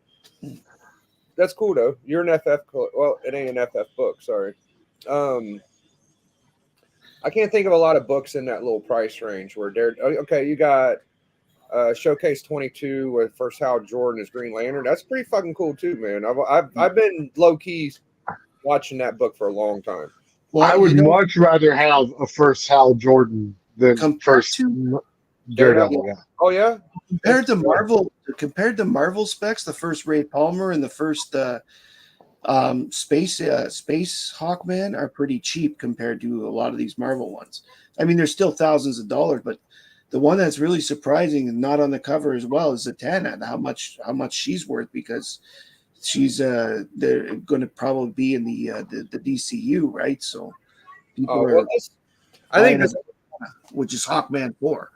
[SPEAKER 2] That's cool though. You're an FF. Well, it ain't an FF book. Sorry. I can't think of a lot of books in that little price range where they're okay. You got Showcase 22 with first Hal Jordan as Green Lantern. That's pretty fucking cool too, man. I've been low key watching that book for a long time.
[SPEAKER 7] Well,
[SPEAKER 1] I would much rather have a first Hal Jordan than
[SPEAKER 7] Compared
[SPEAKER 1] first
[SPEAKER 7] to-
[SPEAKER 1] Daredevil. Yeah.
[SPEAKER 2] Oh yeah,
[SPEAKER 7] compared to Marvel specs, the first Ray Palmer and the first Space Hawkman are pretty cheap compared to a lot of these Marvel ones. I mean, they're still thousands of dollars, but the one that's really surprising and not on the cover as well is Zatanna. How much she's worth, because she's they're going to probably be in the DCU, right? So people are
[SPEAKER 2] I think
[SPEAKER 7] buying
[SPEAKER 2] this,
[SPEAKER 7] which is Hawkman 4.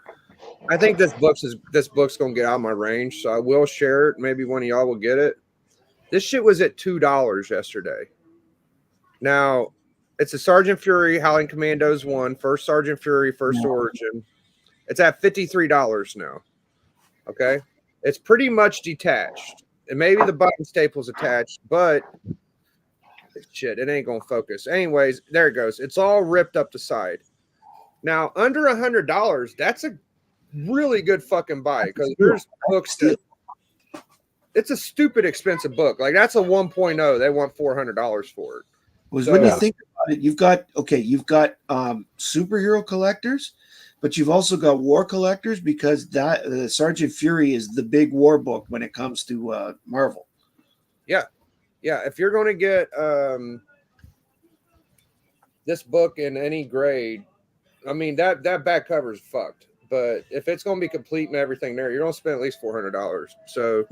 [SPEAKER 2] I think this book's gonna get out of my range, so I will share it. Maybe one of y'all will get it. This shit was at $2 yesterday. Now, it's a Sergeant Fury Howling Commandos 1, first Sergeant Fury, first origin. It's at $53 now. Okay. It's pretty much detached. And maybe the button staple's attached, but shit, it ain't gonna focus. Anyways, there it goes. It's all ripped up the side. Now, under $100, that's a really good fucking buy, because there's books that it's a stupid expensive book. Like that's a 1.0. They want $400 for it.
[SPEAKER 7] Was when you think about it, you've got superhero collectors, but you've also got war collectors, because that Sergeant Fury is the big war book when it comes to Marvel.
[SPEAKER 2] Yeah. If you're going to get this book in any grade, I mean that back cover is fucked. But if it's going to be complete and everything there, you're going to spend at least $400. So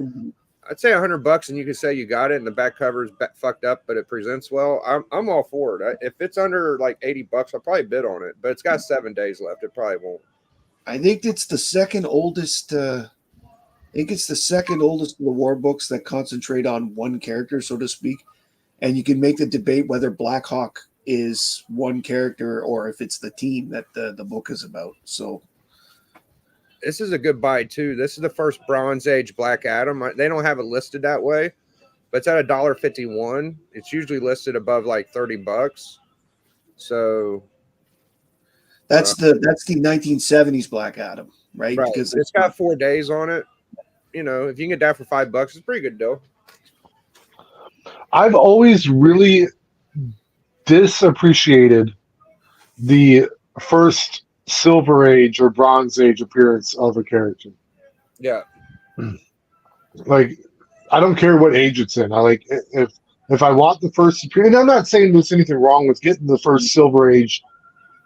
[SPEAKER 2] I'd say $100, and you could say you got it, and the back cover is fucked up, but it presents well. I'm all for it. If it's under like $80, I'll probably bid on it. But it's got 7 days left. It probably won't.
[SPEAKER 7] I think it's the second oldest. I think it's the second oldest of the war books that concentrate on one character, so to speak. And you can make the debate whether Black Hawk is one character or if it's the team that the book is about. So.
[SPEAKER 2] This is a good buy too. This is the first Bronze Age Black Adam. They don't have it listed that way, but it's at $1.51. It's usually listed above like $30. So
[SPEAKER 7] that's the 1970s Black Adam, right?
[SPEAKER 2] Because it's got 4 days on it. You know, if you can get that for $5, it's a pretty good deal.
[SPEAKER 1] I've always really disappreciated the first Silver Age or Bronze Age appearance of a character.
[SPEAKER 2] Yeah.
[SPEAKER 1] Like, I don't care what age it's in. I like if I want the first appearance, and I'm not saying there's anything wrong with getting the first Silver Age.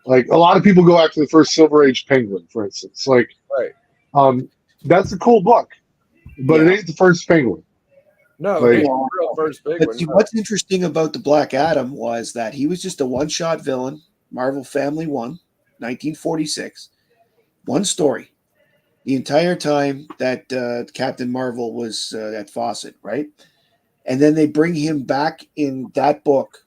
[SPEAKER 1] Like, a lot of people go after the first Silver Age Penguin, for instance. Like,
[SPEAKER 2] right.
[SPEAKER 1] That's a cool book, but it ain't the first Penguin.
[SPEAKER 2] No,
[SPEAKER 1] like,
[SPEAKER 2] it ain't the real first big one.
[SPEAKER 7] What's interesting about the Black Adam was that he was just a one-shot villain, Marvel Family 1. 1946, one story, the entire time that Captain Marvel was at Fawcett, right? And then they bring him back in that book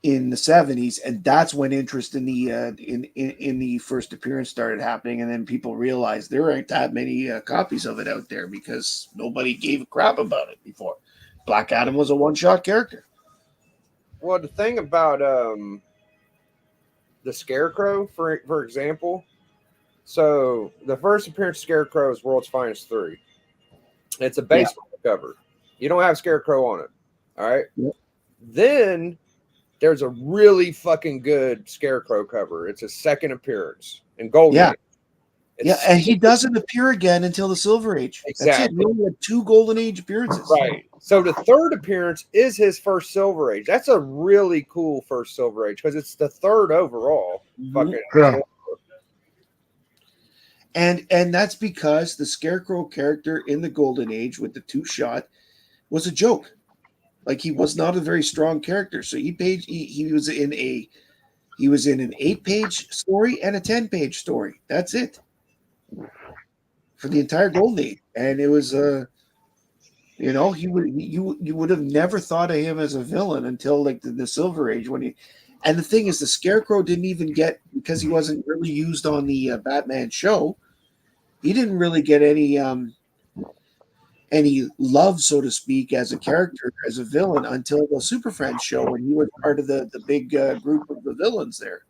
[SPEAKER 7] in the 70s, and that's when interest in the in the first appearance started happening. And then people realized there aren't that many copies of it out there because nobody gave a crap about it before. Black Adam was a one-shot character.
[SPEAKER 2] Well, the thing about the Scarecrow, for example. So the first appearance of Scarecrow is World's Finest 3. It's a baseball cover. You don't have Scarecrow on it. All right.
[SPEAKER 7] Yep.
[SPEAKER 2] Then there's a really fucking good Scarecrow cover. It's a second appearance in Golden Age.
[SPEAKER 7] And he doesn't appear again until the Silver Age.
[SPEAKER 2] Exactly.
[SPEAKER 7] That's it. He only had 2 Golden Age appearances.
[SPEAKER 2] Right. So the third appearance is his first Silver Age. That's a really cool first Silver Age because it's the third overall. Fucking.
[SPEAKER 1] Yeah.
[SPEAKER 7] And that's because the Scarecrow character in the Golden Age with the 2-shot was a joke. Like, he was not a very strong character. So he was in an 8-page story and a 10-page story. That's it. For the entire Golden Age. And it was you would have never thought of him as a villain until like the Silver Age, when And the thing is, the Scarecrow didn't even get, because he wasn't really used on the Batman show. He didn't really get any love, so to speak, as a character, as a villain, until the Super Friends show when he was part of the big group of the villains there.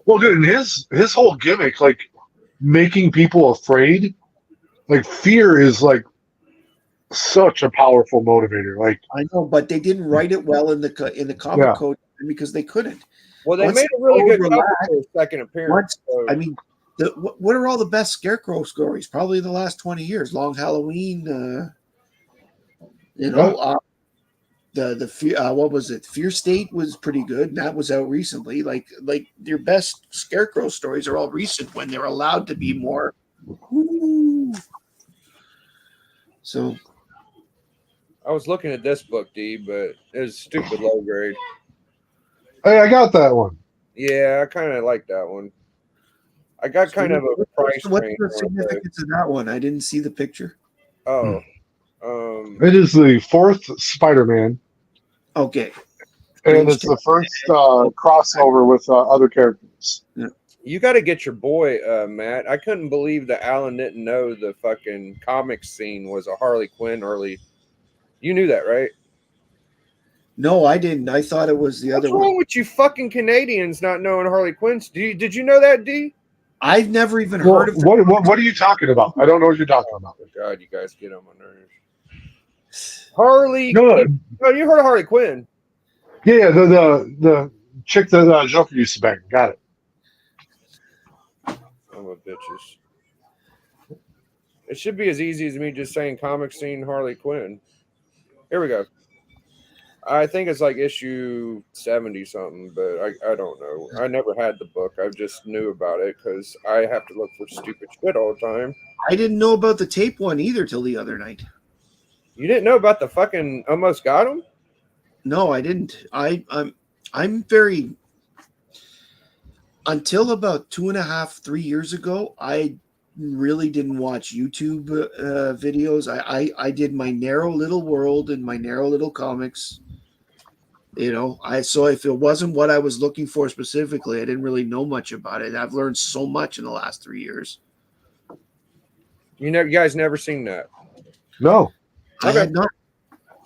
[SPEAKER 1] Well, dude, and his whole gimmick, like making people afraid, like fear is like such a powerful motivator. Like,
[SPEAKER 7] I know, but they didn't write it well in the comic
[SPEAKER 1] Yeah.
[SPEAKER 7] code because they couldn't.
[SPEAKER 2] Well, they
[SPEAKER 7] Once
[SPEAKER 2] made a really
[SPEAKER 7] they
[SPEAKER 2] good
[SPEAKER 7] overlap,
[SPEAKER 2] cover for his second appearance.
[SPEAKER 7] Once,
[SPEAKER 2] so-
[SPEAKER 7] I mean, what are all the best Scarecrow stories? Probably in the last 20 years. Long Halloween, what was it? Fear State was pretty good. And that was out recently. Like your best Scarecrow stories are all recent when they're allowed to be more. Ooh. So
[SPEAKER 2] I was looking at this book, D, but it was stupid low grade.
[SPEAKER 1] hey, I got that one.
[SPEAKER 2] Yeah, I kind of like that one. I got kind of a price
[SPEAKER 7] what's
[SPEAKER 2] range.
[SPEAKER 7] the
[SPEAKER 2] on it.
[SPEAKER 7] significance of that one? I didn't see the picture.
[SPEAKER 2] Oh,
[SPEAKER 1] It is the fourth Spider-Man,
[SPEAKER 7] Okay.
[SPEAKER 1] and it's the first crossover with other characters.
[SPEAKER 2] you got to get your boy, Matt. I couldn't believe that Alan didn't know the fucking comic scene was a Harley Quinn early. You knew that, right?
[SPEAKER 7] No, I didn't. I thought it was the
[SPEAKER 2] What's
[SPEAKER 7] other
[SPEAKER 2] wrong
[SPEAKER 7] one.
[SPEAKER 2] with you fucking Canadians not knowing Harley Quinn's? Did you know that, D?
[SPEAKER 7] I've never even
[SPEAKER 1] Well,
[SPEAKER 7] heard of
[SPEAKER 1] what are you talking about? I don't know what you're talking about.
[SPEAKER 2] Oh God, you guys get on my nerves. Harley.
[SPEAKER 1] No,
[SPEAKER 2] Oh, you heard of Harley Quinn?
[SPEAKER 1] yeah, the chick that Joker used to bang. Got it.
[SPEAKER 2] I'm a bitches. It should be as easy as me just saying comic scene Harley Quinn. Here we go. I think it's like issue 70 something, but I don't know. I never had the book. I just knew about it because I have to look for stupid shit all the time.
[SPEAKER 7] I didn't know about the tape one either till the other night.
[SPEAKER 2] You didn't know about the fucking almost got him?
[SPEAKER 7] No, I didn't. I'm very until about 2.5, 3 years ago, I really didn't watch YouTube videos. I did my narrow little world and my narrow little comics. So if it wasn't what I was looking for specifically, I didn't really know much about it. I've learned so much in the last 3 years.
[SPEAKER 2] You guys never seen that?
[SPEAKER 1] No.
[SPEAKER 7] I had not.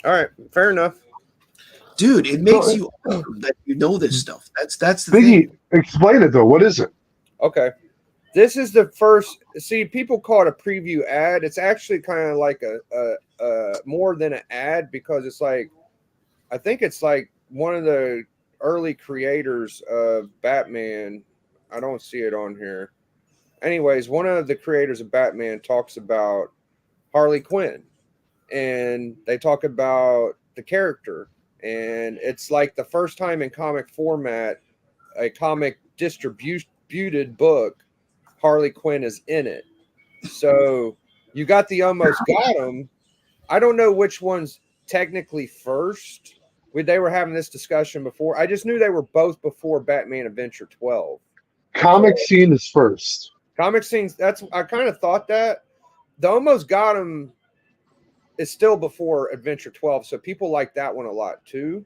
[SPEAKER 2] All right, fair enough.
[SPEAKER 7] Dude, it makes you awesome that you know this stuff. That's the
[SPEAKER 1] Biggie,
[SPEAKER 7] thing.
[SPEAKER 1] explain it though. What is it?
[SPEAKER 2] Okay. This is the first. See, people call it a preview ad. It's actually kind of like a more than an ad because it's like, I think it's like one of the early creators of Batman. I don't see it on here. Anyways, one of the creators of Batman talks about Harley Quinn, and they talk about the character, and it's like the first time in comic format, a comic distributed book, Harley Quinn is in it. So you got the almost got him. I don't know which one's technically first. They were having this discussion before. I just knew they were both before Batman Adventure 12.
[SPEAKER 1] Comic scene is first.
[SPEAKER 2] Comic scenes, I kind of thought that. The almost got him is still before Adventure 12, so people like that one a lot too.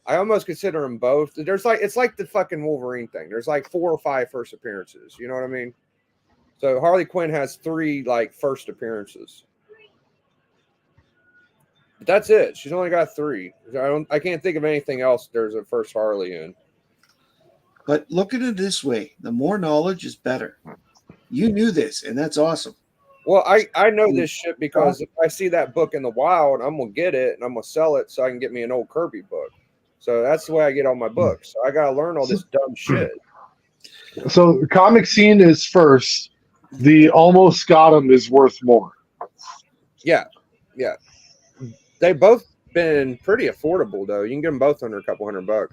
[SPEAKER 2] I almost consider them both. It's like the fucking Wolverine thing. There's like 4 or 5 first appearances. You know what I mean? So Harley Quinn has 3 like first appearances. But that's it. She's only got 3. I can't think of anything else there's a first Harley in.
[SPEAKER 7] But look at it this way: the more knowledge is better. You knew this, and that's awesome.
[SPEAKER 2] Well, I know this shit because if I see that book in the wild, I'm gonna get it and I'm gonna sell it so I can get me an old Kirby book. So that's the way I get all my books. So I gotta learn all this dumb shit.
[SPEAKER 1] So the comic scene is first. The almost got him is worth more.
[SPEAKER 2] Yeah. They both been pretty affordable though. You can get them both under a couple $100.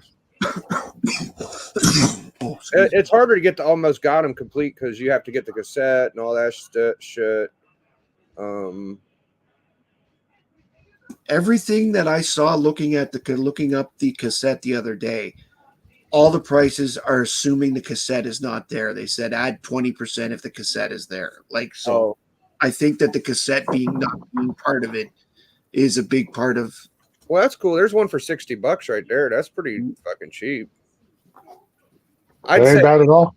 [SPEAKER 2] It's harder to get the almost got him complete because you have to get the cassette and all that shit.
[SPEAKER 7] Everything that I saw looking up the cassette the other day, all the prices are assuming the cassette is not there. They said add 20% if the cassette is there. I think that the cassette not being part of it is a big part of
[SPEAKER 2] Well, that's cool. There's one for $60 right there. That's pretty fucking cheap.
[SPEAKER 1] That ain't bad at all.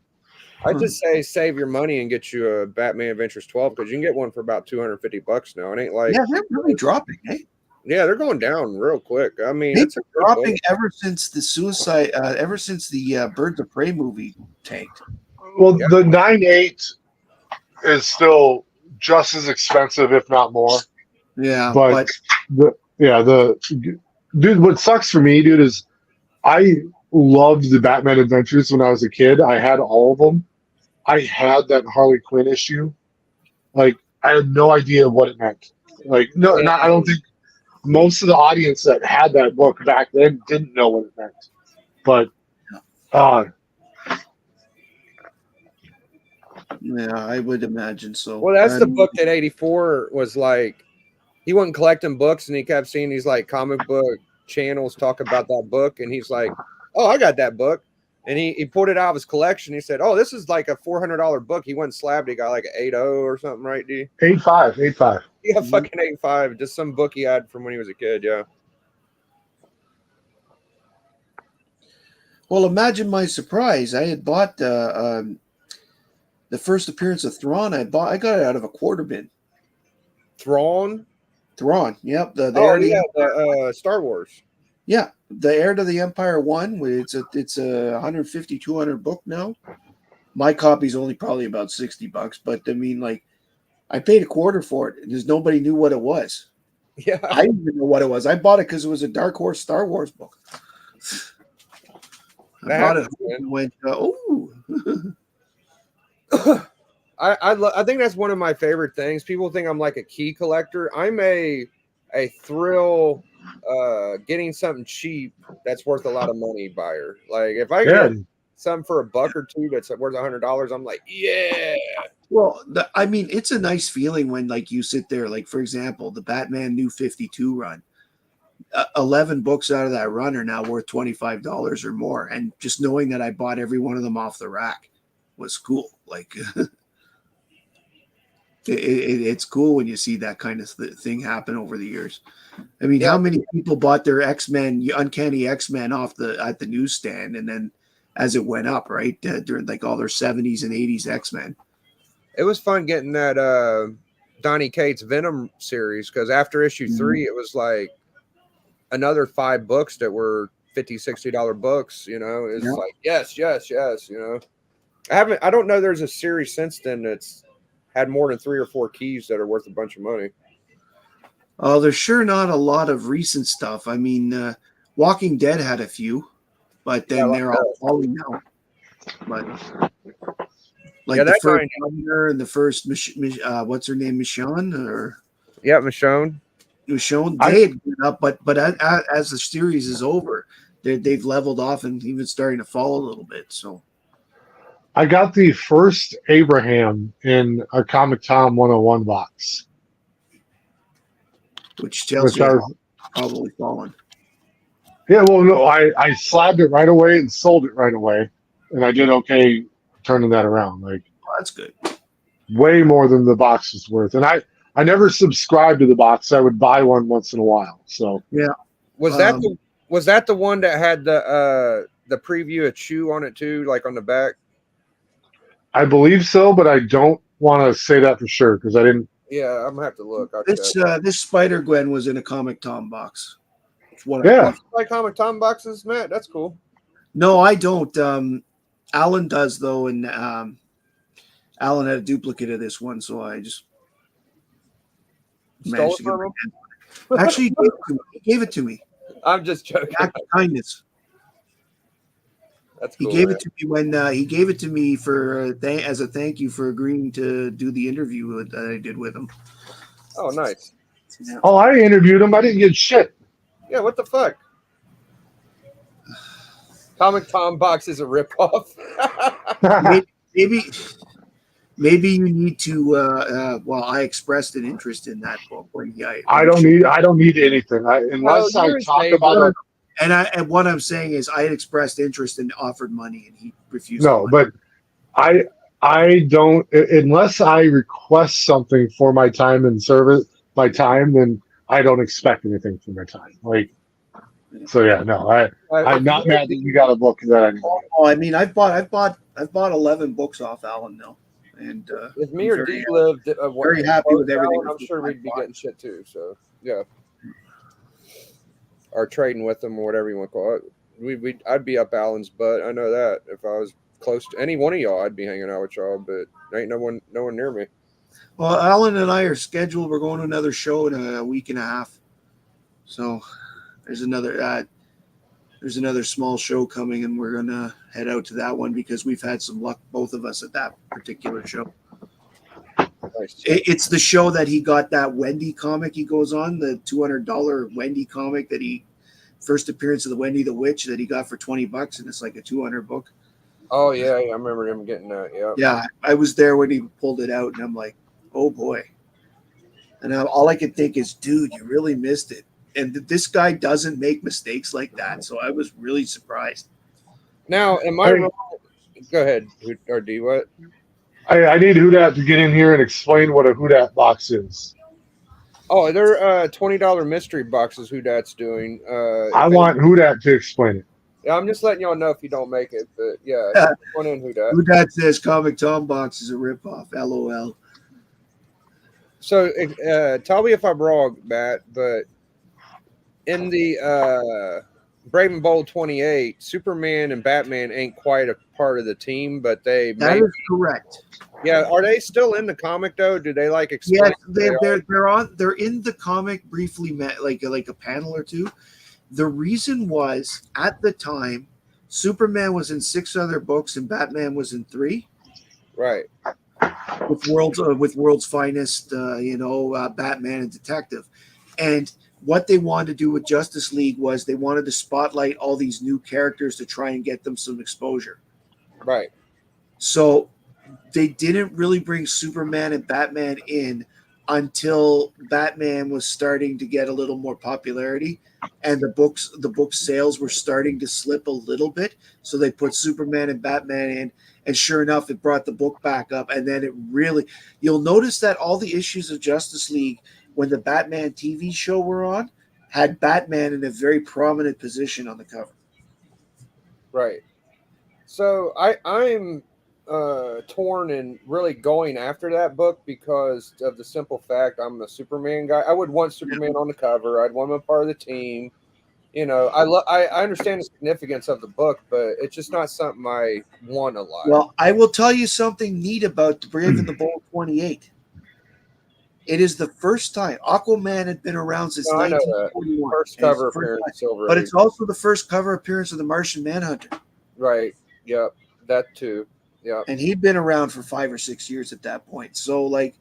[SPEAKER 2] I'd just say save your money and get you a Batman Adventures 12 because you can get one for about $250 now. It ain't like
[SPEAKER 7] Yeah, they're really dropping, eh?
[SPEAKER 2] yeah, they're going down real quick. I mean,
[SPEAKER 7] They've
[SPEAKER 2] it's a
[SPEAKER 7] been
[SPEAKER 2] good
[SPEAKER 7] dropping
[SPEAKER 2] book.
[SPEAKER 7] ever since the Birds of Prey movie tanked.
[SPEAKER 1] Well,
[SPEAKER 2] Yeah.
[SPEAKER 1] the 9.8 is still just as expensive, if not more.
[SPEAKER 7] Yeah,
[SPEAKER 1] But
[SPEAKER 7] but
[SPEAKER 1] dude, what sucks for me, dude, is I loved the Batman Adventures when I was a kid. I had all of them. I had that Harley Quinn issue. Like, I had no idea what it meant. Like, no,
[SPEAKER 2] Yeah.
[SPEAKER 1] not, I don't think most of the audience that had that book back then didn't know what it meant. But,
[SPEAKER 7] yeah, I would imagine so.
[SPEAKER 2] Well, that's the
[SPEAKER 7] And-
[SPEAKER 2] book that 84 was like. He wasn't collecting books, and he kept seeing these like comic book channels talk about that book, and he's like, "Oh, I got that book," and he pulled it out of his collection. He said, "Oh, this is like a $400 book." He went slabbed. He got like an 8.0 or something, right? D.
[SPEAKER 1] 8.5.
[SPEAKER 2] Yeah, fucking 8.5. Just some book he had from when he was a kid. Yeah.
[SPEAKER 7] Well, imagine my surprise. I had bought the first appearance of Thrawn. I got it out of a quarter bin.
[SPEAKER 2] Thrawn.
[SPEAKER 7] Thrawn, yep. The
[SPEAKER 2] Oh
[SPEAKER 7] heir to
[SPEAKER 2] yeah,
[SPEAKER 7] the,
[SPEAKER 2] Star Wars.
[SPEAKER 7] yeah, the Heir to the Empire 1. It's a 150, 200 book now. My copy's only probably about $60, but I mean, like, I paid a quarter for it, and there's nobody knew what it was.
[SPEAKER 2] Yeah.
[SPEAKER 7] I didn't even know what it was. I bought it because it was a Dark Horse Star Wars book. I
[SPEAKER 2] That
[SPEAKER 7] bought it
[SPEAKER 2] happens, man.
[SPEAKER 7] and went, oh.
[SPEAKER 2] I think that's one of my favorite things. People think I'm like a key collector. I'm a thrill getting something cheap that's worth a lot of money buyer. Like if I
[SPEAKER 1] Yeah.
[SPEAKER 2] get something for $1 or $2 that's worth $100, I'm like, yeah.
[SPEAKER 7] Well, I mean, it's a nice feeling when, like, you sit there, like, for example, the Batman New 52 run. 11 books out of that run are now worth $25 or more. And just knowing that I bought every one of them off the rack was cool. Like, it's cool when you see that kind of thing happen over the years. I mean, how many people bought their X-Men, Uncanny X-Men at the newsstand, and then as it went up, right, during like all their 70s and 80s X-Men.
[SPEAKER 2] It was fun getting that Donny Cates Venom series because after issue 3, it was like another 5 books that were $50, $60 books. You know, it's like yes. You know, I don't know. There's a series since then that's had more than 3 or 4 keys that are worth a bunch of money.
[SPEAKER 7] Oh, there's sure not a lot of recent stuff. I mean, Walking Dead had a few, but then they're all falling now. But like the first Governor and the first, what's her name, Michonne or
[SPEAKER 2] Michonne.
[SPEAKER 7] Michonne, they had gone up, but as the series is over, they've leveled off and even starting to fall a little bit. So
[SPEAKER 1] I got the first Abraham in a Comic Tom 101 box.
[SPEAKER 7] Which tells you probably fallen.
[SPEAKER 1] Yeah, well, no, I slabbed it right away and sold it right away. And I did okay turning that around. Like,
[SPEAKER 7] oh, that's good.
[SPEAKER 1] Way more than the box was worth. And I never subscribed to the box. I would buy one once in a while. So
[SPEAKER 7] yeah.
[SPEAKER 2] Was that the one that had the preview of Chew on it too, like on the back?
[SPEAKER 1] I believe so, but I don't want to say that for sure because I didn't.
[SPEAKER 2] Yeah, I'm gonna have to look.
[SPEAKER 7] This Spider Gwen was in a Comic Tom box.
[SPEAKER 1] Yeah,
[SPEAKER 2] like Comic Tom boxes, Matt. That's cool.
[SPEAKER 7] No, I don't. Alan does though, and Alan had a duplicate of this one, so I just
[SPEAKER 2] stole it from him.
[SPEAKER 7] Actually, he gave it to me.
[SPEAKER 2] I'm just joking.
[SPEAKER 7] Act of kindness.
[SPEAKER 2] That's cool.
[SPEAKER 7] He gave it to me when he gave it to me for as a thank you for agreeing to do the interview that I did with him.
[SPEAKER 2] Oh, nice.
[SPEAKER 7] Yeah.
[SPEAKER 1] Oh, I interviewed him. I didn't get shit.
[SPEAKER 2] Yeah, what the fuck? Comic Tom box is a ripoff.
[SPEAKER 7] Maybe you need to. Well, I expressed an interest in that book when
[SPEAKER 1] I don't need anything. Unless I talk about it.
[SPEAKER 7] And what I'm saying is, I had expressed interest and offered money, and he refused.
[SPEAKER 1] No, but I don't unless I request something for my time and service. My time, then I don't expect anything for my time. Like So yeah, no, I'm not mad that you got a book that I didn't get.
[SPEAKER 7] Oh, I mean, I've bought 11 books off Alan now, and
[SPEAKER 2] If me
[SPEAKER 7] I'm
[SPEAKER 2] or
[SPEAKER 7] very,
[SPEAKER 2] D lived,
[SPEAKER 7] very happy with everything.
[SPEAKER 2] I'm sure we'd be getting shit too. So yeah, or trading with them or whatever you want to call it. I'd be up Alan's butt. I know that if I was close to any one of y'all, I'd be hanging out with y'all. But ain't no one near me.
[SPEAKER 7] Well, Alan and I are scheduled. We're going to another show in a week and a half. So there's another small show coming, and we're gonna head out to that one because we've had some luck, both of us, at that particular show.
[SPEAKER 2] Nice.
[SPEAKER 7] It's the show that he got that Wendy comic he goes on, the $200 Wendy comic that he first appearance of the Wendy the Witch that he got for $20, and it's like a 200 book.
[SPEAKER 2] Oh yeah, I remember him getting that. Yeah.
[SPEAKER 7] Yeah, I was there when he pulled it out, and I'm like, oh boy. And all I could think is, dude, you really missed it. And this guy doesn't make mistakes like that, so I was really surprised.
[SPEAKER 2] Now, am I wrong? Go ahead, or D. What?
[SPEAKER 1] I need Houdat to get in here and explain what a Houdat box is.
[SPEAKER 2] Oh, they're $20 mystery boxes. Who that's doing?
[SPEAKER 1] I want Houdat to explain it.
[SPEAKER 2] Yeah, I'm just letting y'all know if you don't make it. But yeah, one in who that.
[SPEAKER 7] Who that says Comic Tom box is a ripoff. LOL.
[SPEAKER 2] So tell me if I'm wrong, Matt. But in the Brave and Bold 28, Superman and Batman ain't quite a part of the team, but
[SPEAKER 7] That is correct.
[SPEAKER 2] Yeah, are they still in the comic though? Do they like explain?
[SPEAKER 7] Yes, they're in the comic briefly, like a panel or two. The reason was at the time, Superman was in 6 other books and Batman was in 3.
[SPEAKER 2] Right.
[SPEAKER 7] With World's Finest, Batman and Detective, and what they wanted to do with Justice League was they wanted to spotlight all these new characters to try and get them some exposure.
[SPEAKER 2] Right.
[SPEAKER 7] So they didn't really bring Superman and Batman in until Batman was starting to get a little more popularity and the book sales were starting to slip a little bit. So they put Superman and Batman in, and sure enough, it brought the book back up. And then you'll notice that all the issues of Justice League when the Batman TV show were on had Batman in a very prominent position on the cover.
[SPEAKER 2] Right. So I'm torn and really going after that book because of the simple fact I'm a Superman guy. I would want Superman on the cover. I'd want him a part of the team. You know, I understand the significance of the book, but it's just not something I want a lot.
[SPEAKER 7] Well, I will tell you something neat about the Brave and the Bold 28. It is the first time Aquaman had been around since 1941.
[SPEAKER 2] First cover appearance, Silver
[SPEAKER 7] but
[SPEAKER 2] Age.
[SPEAKER 7] it's also the first cover appearance of the Martian Manhunter.
[SPEAKER 2] Right. Yep. That too. Yeah.
[SPEAKER 7] And he'd been around for 5 or 6 years at that point. So, like,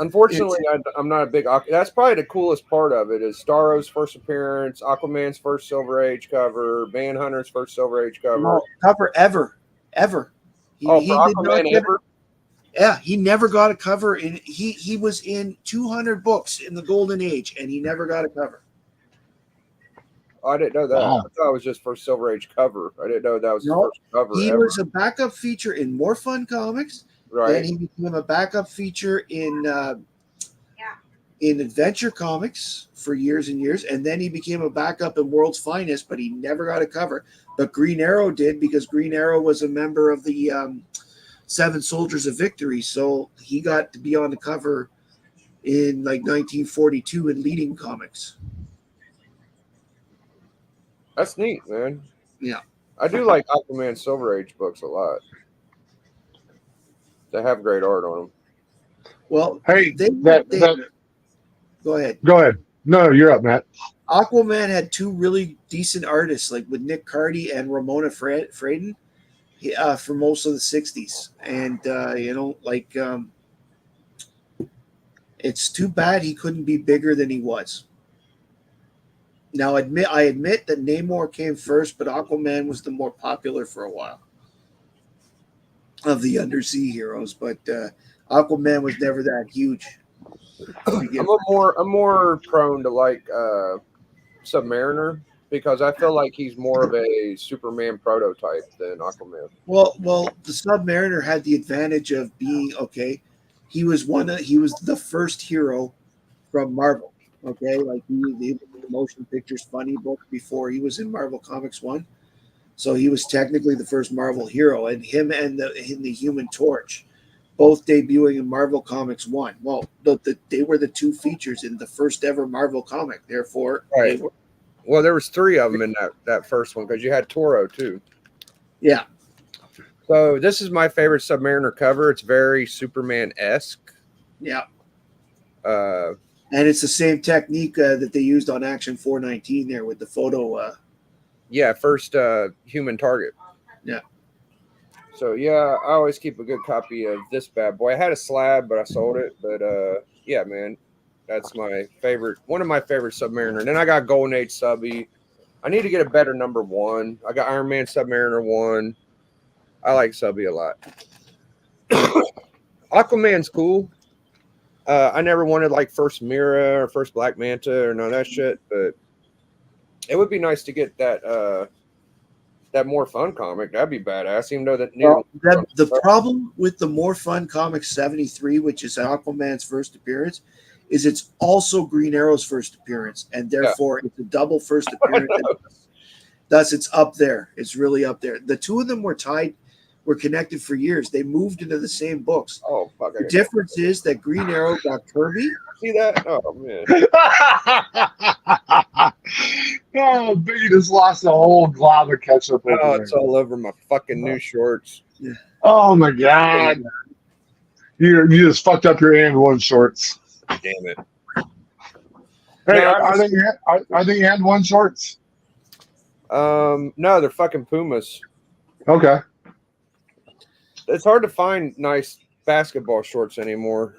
[SPEAKER 2] unfortunately, I'm not a big. That's probably the coolest part of it is Starro's first appearance, Aquaman's first Silver Age cover, Manhunter's first Silver Age cover.
[SPEAKER 7] No, cover ever. He
[SPEAKER 2] for
[SPEAKER 7] did
[SPEAKER 2] Aquaman
[SPEAKER 7] not
[SPEAKER 2] ever.
[SPEAKER 7] Yeah, he never got a cover. He was in 200 books in the Golden Age, and he never got a cover.
[SPEAKER 2] I didn't know that.
[SPEAKER 1] Wow.
[SPEAKER 2] I thought it was just first Silver Age cover. I didn't know that was his first cover.
[SPEAKER 7] He
[SPEAKER 2] ever.
[SPEAKER 7] was a backup feature in More Fun Comics.
[SPEAKER 2] Right.
[SPEAKER 7] Then he became a backup feature in Adventure Comics for years and years, and then he became a backup in World's Finest, but he never got a cover. But Green Arrow did because Green Arrow was a member of the Seven Soldiers of Victory, so he got to be on the cover in like 1942 in Leading Comics.
[SPEAKER 2] That's neat, man.
[SPEAKER 7] Yeah.
[SPEAKER 2] I do like Aquaman Silver Age books a lot. They have great art on them.
[SPEAKER 7] Well,
[SPEAKER 1] Hey,
[SPEAKER 7] go ahead.
[SPEAKER 1] Go ahead. No, you're up, Matt.
[SPEAKER 7] Aquaman had 2 really decent artists, like with Nick Cardy and Ramona Fraden, for most of the 60s. And, it's too bad he couldn't be bigger than he was. Now, I admit that Namor came first, but Aquaman was the more popular for a while of the undersea heroes. But Aquaman was never that huge.
[SPEAKER 2] I'm more prone to like Submariner because I feel like he's more of a Superman prototype than Aquaman.
[SPEAKER 7] Well, the Submariner had the advantage of being he was the first hero from Marvel. Okay, like he did the motion pictures funny book before he was in Marvel Comics 1. So he was technically the first Marvel hero, and him and the Human Torch, both debuting in Marvel Comics 1. Well, they were the two features in the first ever Marvel comic. Therefore, they
[SPEAKER 2] Right.
[SPEAKER 7] were,
[SPEAKER 2] Well, there was 3 of them in that first one because you had Toro too.
[SPEAKER 7] yeah,
[SPEAKER 2] So this is my favorite Submariner cover. It's very Superman-esque.
[SPEAKER 7] yeah.
[SPEAKER 2] Uh,
[SPEAKER 7] And it's the same technique that they used on Action 419 there with the photo.
[SPEAKER 2] yeah, first human target.
[SPEAKER 7] Yeah.
[SPEAKER 2] So yeah, I always keep a good copy of this bad boy. I had a slab, but I sold it. But yeah, man, that's my favorite. One of my favorite Submariner. And then I got Golden Age Subby. I need to get a better number 1. I got Iron Man Submariner 1. I like Subby a lot. Aquaman's cool. I never wanted like first Mira or first Black Manta or none of that shit, but it would be nice to get that more fun comic. That'd be badass. Even though that
[SPEAKER 7] The problem with the More Fun Comics 73, which is Aquaman's first appearance, is it's also Green Arrow's first appearance, and therefore it's a double first appearance. Thus, it's up there. It's really up there. The two of them were connected for years. They moved into the same books.
[SPEAKER 2] Oh fuck!
[SPEAKER 7] The difference is that Green Arrow got Kirby.
[SPEAKER 2] See that? Oh man!
[SPEAKER 1] Oh, Biggie just lost a whole glob of ketchup.
[SPEAKER 2] Oh,
[SPEAKER 1] Over
[SPEAKER 2] it's
[SPEAKER 1] there.
[SPEAKER 2] all over my fucking new shorts.
[SPEAKER 1] Oh my god! You just fucked up your and one shorts.
[SPEAKER 2] Damn it!
[SPEAKER 1] Hey,
[SPEAKER 2] No,
[SPEAKER 1] are they and one shorts?
[SPEAKER 2] No, they're fucking Pumas.
[SPEAKER 1] Okay.
[SPEAKER 2] It's hard to find nice basketball shorts anymore.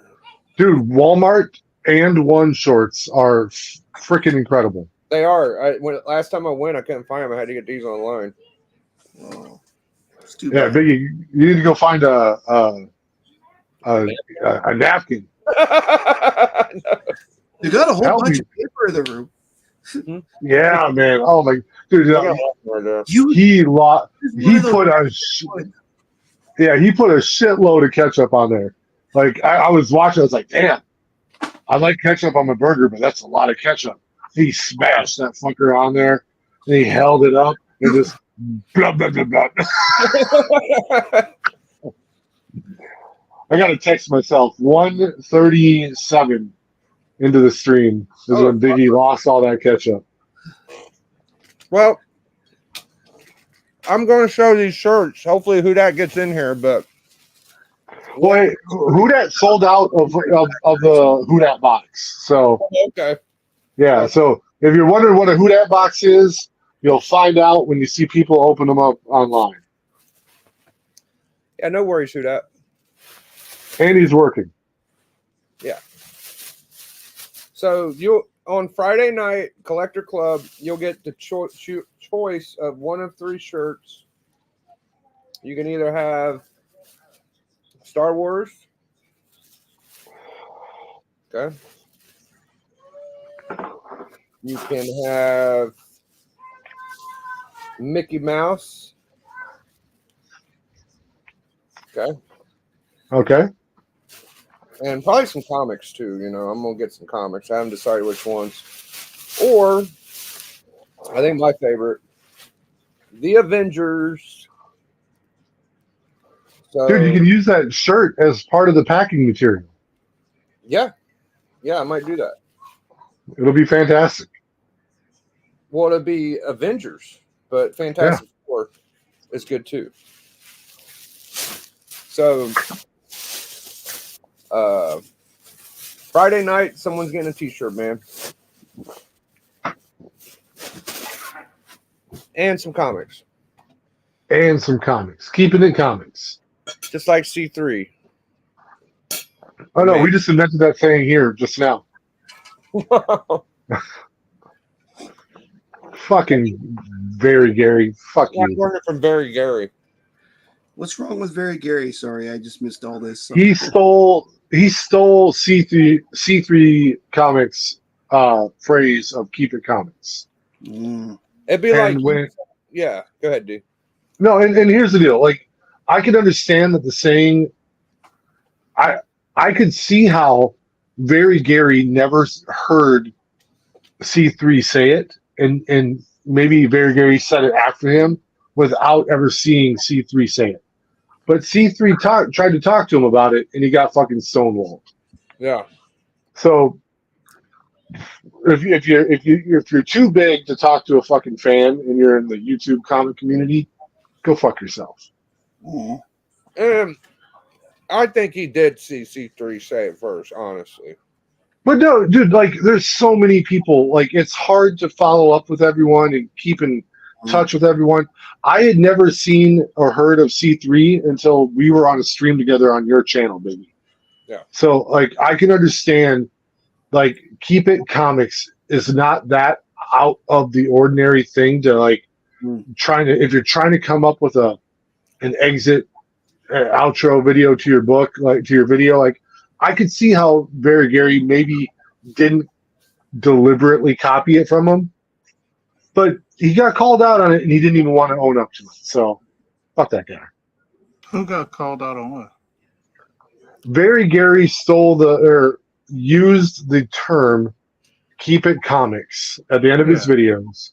[SPEAKER 1] Dude, Walmart and one shorts are freaking incredible.
[SPEAKER 2] They are. Last time I went, I couldn't find them. I had to get these online.
[SPEAKER 7] Oh, it's too
[SPEAKER 1] Yeah,
[SPEAKER 7] bad.
[SPEAKER 1] Biggie, you need to go find a napkin.
[SPEAKER 7] You got a whole
[SPEAKER 1] Help
[SPEAKER 7] bunch
[SPEAKER 1] me.
[SPEAKER 7] of paper in the room.
[SPEAKER 1] Yeah, man. Oh my, dude,
[SPEAKER 2] I got a lot more there.
[SPEAKER 1] he
[SPEAKER 7] One of those-
[SPEAKER 1] put he put a shitload of ketchup on there. Like I was watching, I was like, damn, I like ketchup on my burger, but that's a lot of ketchup. He smashed that fucker on there, and he held it up and just blah blah blah blah. I gotta text myself 1:37 into the stream is when Biggie lost all that ketchup.
[SPEAKER 2] Well, I'm going to show these shirts. Hopefully, who that gets in here, but
[SPEAKER 1] Wait, who that sold out of the Who Dat box? So
[SPEAKER 2] okay.
[SPEAKER 1] yeah, so if you're wondering what a Who Dat box is, you'll find out when you see people open them up online.
[SPEAKER 2] Yeah, no worries, who that.
[SPEAKER 1] And he's working.
[SPEAKER 2] So you on Friday night, Collector Club, you'll get the choice of one of 3 shirts. You can either have Star Wars. Okay. You can have Mickey Mouse. Okay.
[SPEAKER 1] Okay.
[SPEAKER 2] And probably some comics too. You know, I'm gonna get some comics. I haven't decided which ones. Or I think my favorite, the Avengers. So,
[SPEAKER 1] Dude, you can use that shirt as part of the packing material.
[SPEAKER 2] yeah, I might do that.
[SPEAKER 1] It'll be fantastic.
[SPEAKER 2] Well, it'll be Avengers, but Fantastic Four is good too. So, Friday night, someone's getting a T-shirt, man, and some comics,
[SPEAKER 1] And some comics. Keeping it comics.
[SPEAKER 2] just like C3.
[SPEAKER 1] Oh no,
[SPEAKER 2] Man.
[SPEAKER 1] we just invented that saying here just now. Fucking very Gary. Fuck
[SPEAKER 2] I'm
[SPEAKER 1] you.
[SPEAKER 2] learning from Barry Gary.
[SPEAKER 7] What's wrong with Very Gary? Sorry, I just missed all this.
[SPEAKER 1] He stole C3 comics phrase of keep it comics.
[SPEAKER 7] Mm.
[SPEAKER 2] It'd be
[SPEAKER 1] And
[SPEAKER 2] like,
[SPEAKER 1] when
[SPEAKER 2] yeah, go ahead, dude.
[SPEAKER 1] no, and here's the deal. Like I could understand that the saying I could see how very Gary never heard C3 say it, and maybe Very Gary said it after him without ever seeing C3 say it. But C3 tried to talk to him about it, and he got fucking stonewalled.
[SPEAKER 2] Yeah.
[SPEAKER 1] So if you're too big to talk to a fucking fan, and you're in the YouTube comic community, go fuck yourself.
[SPEAKER 2] And I think he did see C3 say it first, honestly.
[SPEAKER 1] But no, dude, like there's so many people. Like it's hard to follow up with everyone and keep in touch with everyone. I had never seen or heard of C3 until we were on a stream together on your channel, baby.
[SPEAKER 2] Yeah.
[SPEAKER 1] So like I can understand, like Keep It Comics is not that out of the ordinary thing to like trying to, if you're trying to come up with an exit outro video to your book, like to your video, like I could see how Very Gary maybe didn't deliberately copy it from him, but he got called out on it and he didn't even want to own up to it. So fuck that guy.
[SPEAKER 8] Who got called out on what?
[SPEAKER 1] Very Gary used the term Keep It Comics at the end of his videos.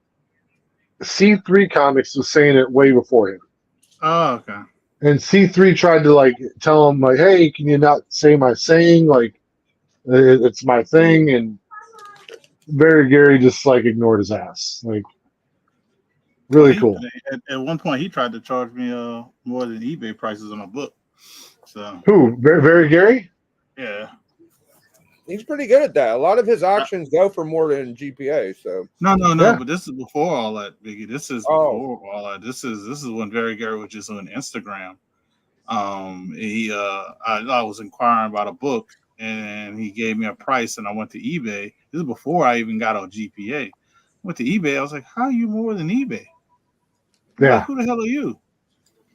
[SPEAKER 1] C3 Comics was saying it way before him.
[SPEAKER 8] Oh, okay.
[SPEAKER 1] And C3 tried to like tell him like, hey, can you not say my saying? Like it's my thing. And Very Gary just like ignored his ass. Like really cool.
[SPEAKER 8] At one point, he tried to charge me more than eBay prices on a book. So
[SPEAKER 1] Who? Very Gary?
[SPEAKER 8] Yeah.
[SPEAKER 2] He's pretty good at that. A lot of his auctions go for more than GPA. So
[SPEAKER 8] No.
[SPEAKER 1] Yeah.
[SPEAKER 8] But this is before all that, Biggie. This is before all that. This is when Very Gary was just on Instagram. I was inquiring about a book, and he gave me a price, and I went to eBay. This is before I even got on GPA. Went to eBay. I was like, "How are you more than eBay?"
[SPEAKER 1] Yeah.
[SPEAKER 8] Like, who the hell are you?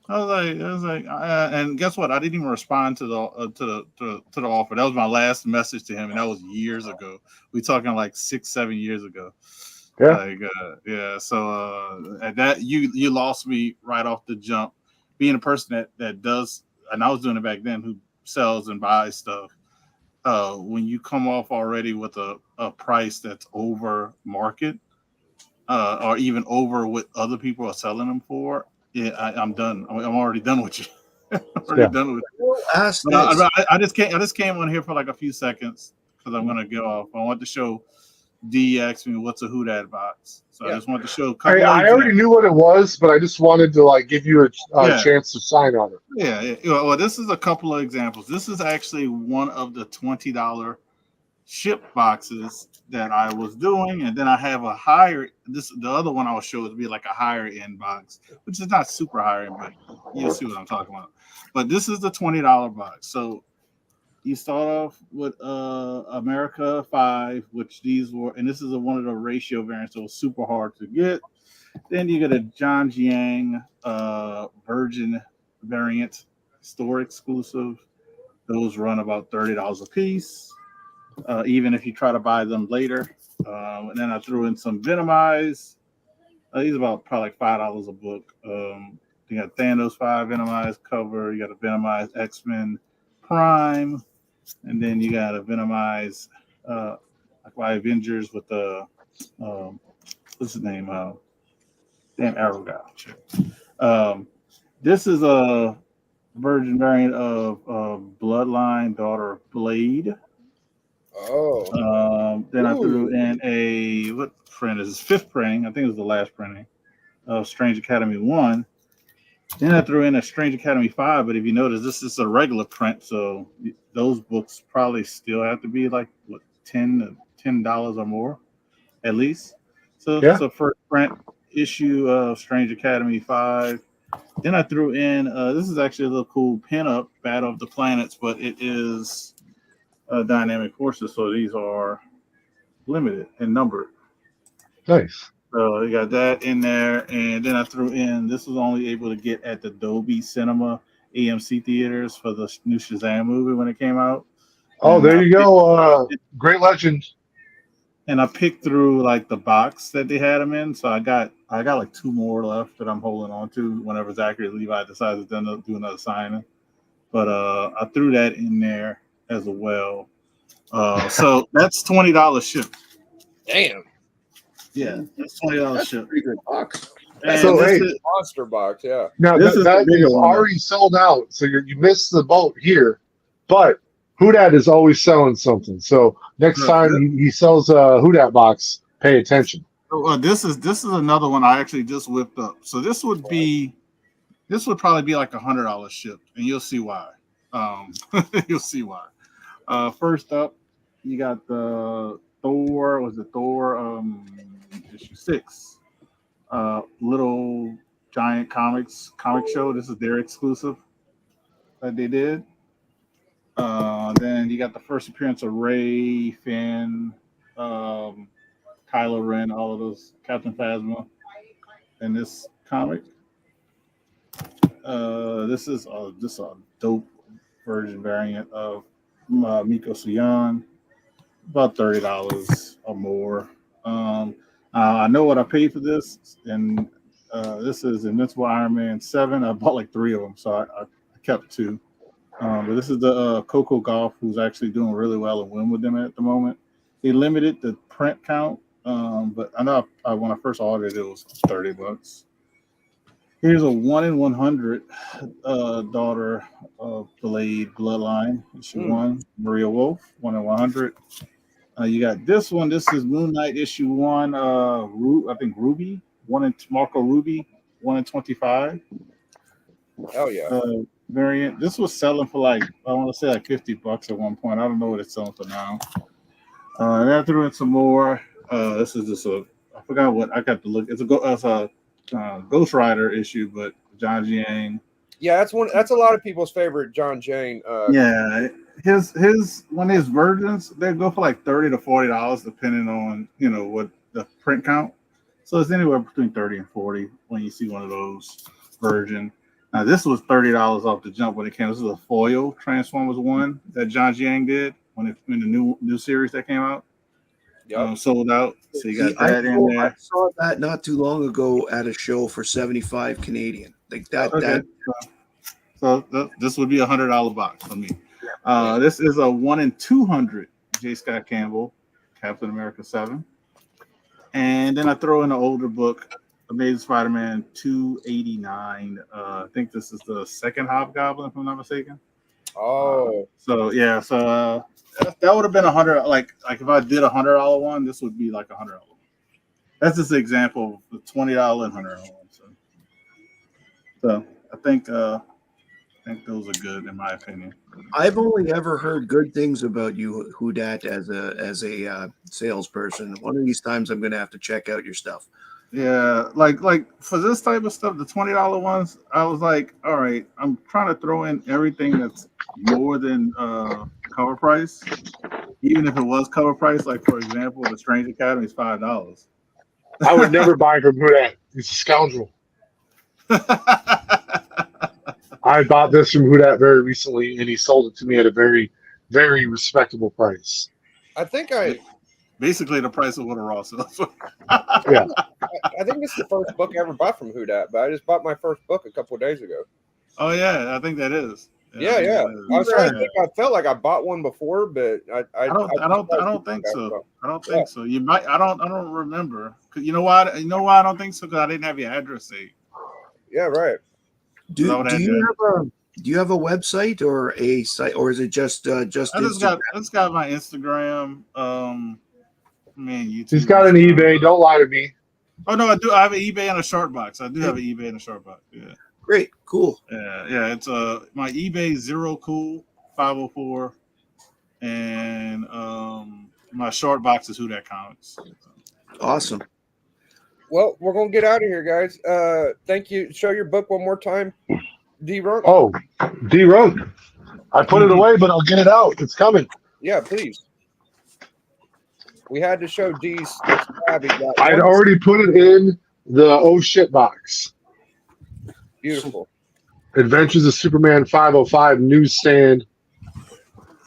[SPEAKER 8] I was like, and guess what? I didn't even respond to the offer. That was my last message to him, and that was years ago. We talking like 6-7 years ago.
[SPEAKER 1] Yeah.
[SPEAKER 8] Like, yeah. So at that, you lost me right off the jump. Being a person that does, and I was doing it back then, who sells and buys stuff. When you come off already with a price that's over market, or even over what other people are selling them for. Yeah, I'm done. I'm already done with you. Done with you.
[SPEAKER 7] Ask
[SPEAKER 8] But
[SPEAKER 7] this.
[SPEAKER 8] I just came on here for like a few seconds because I'm gonna get off. I want to show D asked me what's a Who Dat box, so I just wanted to show a couple.
[SPEAKER 1] I already knew what it was, but I just wanted to like give you a chance to sign on it.
[SPEAKER 8] Yeah. Well, this is a couple of examples. This is actually one of the $20 ship boxes that I was doing, and then I have a higher. The other one I will show would be like a higher end box, which is not super higher end, but you'll see what I'm talking about. But this is the $20 box. So you start off with America 5, which these were, and this is one of the ratio variants, so it's super hard to get. Then you get a John Jiang Virgin variant, store exclusive. Those run about $30 a piece. Even if you try to buy them later. And then I threw in some Venomized. These are about probably like $5 a book. You got Thanos 5 Venomized cover. You got a Venomized X-Men Prime. And then you got a Venomized like Avengers with the, what's his name? Damn Arrow guy. This is a Virgin variant of Bloodline, Daughter of Blade. Then I threw in what print is this? 5th printing. I think it was the last printing of Strange Academy 1. Then I threw in a Strange Academy 5, but if you notice, this is a regular print, so those books probably still have to be like what $10 or more, at least. So it's a first print issue of Strange Academy 5. Then I threw in this is actually a little cool pinup, Battle of the Planets, but it is dynamic forces, so these are limited and numbered.
[SPEAKER 1] Nice.
[SPEAKER 8] So you got that in there, and then I threw in. This was only able to get at the Dolby Cinema AMC theaters for the new Shazam movie when it came out.
[SPEAKER 1] Oh, and there you go. Great legend.
[SPEAKER 8] And I picked through like the box that they had them in, so I got like 2 more left that I'm holding on to whenever Zachary Levi decides to do another signing. But I threw that in there as well. So that's $20 ship.
[SPEAKER 2] Damn.
[SPEAKER 8] Yeah, that's $20
[SPEAKER 7] That's a
[SPEAKER 8] ship.
[SPEAKER 7] pretty good box.
[SPEAKER 8] And
[SPEAKER 1] So,
[SPEAKER 8] this
[SPEAKER 1] hey,
[SPEAKER 8] is
[SPEAKER 2] Monster box, yeah.
[SPEAKER 1] Now
[SPEAKER 8] This is the
[SPEAKER 1] that
[SPEAKER 8] bigger
[SPEAKER 1] is
[SPEAKER 8] one, though.
[SPEAKER 1] already sold out, so you missed the boat here. But Hudat is always selling something. So next time he sells a Hudat box, pay attention.
[SPEAKER 8] this is another one I actually just whipped up. So this would probably be like $100 shipped, and you'll see why. You'll see why. First up, you got the Thor. Was it Thor? Issue 6. Little Giant comic show. This is their exclusive that they did. Then you got the first appearance of Ray, Finn, Kylo Ren, all of those, Captain Phasma in this comic. This is a dope version variant of Miko Suyan, about $30 or more. I know what I paid for this, and this is Invincible Iron Man 7. I bought like 3 of them, so I kept 2. But this is the Coco Golf, who's actually doing really well and win with them at the moment. They limited the print count, but I know when I first ordered it was $30. Here's a 1 in 100 daughter of Blade Bloodline. Issue 1, Maria Wolf, 1 in 100. You got this one. This is Moon Knight issue 1. I think Ruby, Marco Ruby, 1 in 25.
[SPEAKER 2] Oh yeah.
[SPEAKER 8] Variant. This was selling for like, I want to say like $50 at one point. I don't know what it's selling for now. And I threw in some more. This is just I forgot what I got to look. It's a Ghost Rider issue, but John Jiang.
[SPEAKER 2] Yeah, that's a lot of people's favorite John Jane.
[SPEAKER 8] Yeah, his versions, they go for like $30 to $40 depending on what the print count. So it's anywhere between 30 and 40 when you see one of those version. Now this was $30 off the jump when it came. This is a foil Transformers 1 that John Jiang did when the new series that came out.
[SPEAKER 2] Yep.
[SPEAKER 8] Sold out. So you got that in there.
[SPEAKER 7] I saw that not too long ago at a show for 75 Canadian. Like that.
[SPEAKER 8] Okay. So this would be $100 box for me. This is a 1 in 200 J. Scott Campbell, Captain America 7. And then I throw in an older book, Amazing Spider-Man 289. I think this is the second Hobgoblin, if I'm not mistaken.
[SPEAKER 2] Oh.
[SPEAKER 8] So that would have been $100. Like if I did $100 one, this would be like $100 one. That's just an example of the $20 and $100 one. So I think those are good in my opinion.
[SPEAKER 7] I've only ever heard good things about you, Hudat, as a salesperson. One of these times, I'm going to have to check out your stuff.
[SPEAKER 8] Yeah, like for this type of stuff, the $20 ones, I was like, all right, I'm trying to throw in everything that's more than cover price, even if it was cover price. Like for example, the Strange Academy is $5.
[SPEAKER 1] I would never buy from Hudat. He's a scoundrel. I bought this from Hudat very recently, and he sold it to me at a very, very respectable price.
[SPEAKER 2] I think
[SPEAKER 8] basically the price of what a raw sells.
[SPEAKER 1] Yeah.
[SPEAKER 2] I think this is the first book I ever bought from Hudat, but I just bought my first book a couple of days ago.
[SPEAKER 8] Oh yeah, I think that is.
[SPEAKER 2] Yeah. I was trying to think. I felt like I bought one before, but I
[SPEAKER 8] don't think so. I don't think so. You might. I don't remember. Cause you know why? I don't think so. Because I didn't have your address saved.
[SPEAKER 2] Yeah, right.
[SPEAKER 7] Do you have a website or a site, or is it just
[SPEAKER 8] I just got my Instagram. YouTube.
[SPEAKER 1] He's got an eBay. Don't lie to me.
[SPEAKER 8] Oh no, I do. I have an eBay and a short box. I do have an eBay and a short box. Yeah.
[SPEAKER 7] Great, cool.
[SPEAKER 8] Yeah. It's my eBay 0cool504, and my short box is Hudat Comics.
[SPEAKER 7] Awesome.
[SPEAKER 2] Well, we're gonna get out of here, guys. Thank you. Show your book one more time, D-Runk.
[SPEAKER 1] Oh, D-Runk. I put it away, but I'll get it out. It's coming.
[SPEAKER 2] Yeah, please. We had to show D's slab.
[SPEAKER 1] I'd already put it in the oh shit box.
[SPEAKER 2] Beautiful.
[SPEAKER 1] Adventures of Superman 505 newsstand.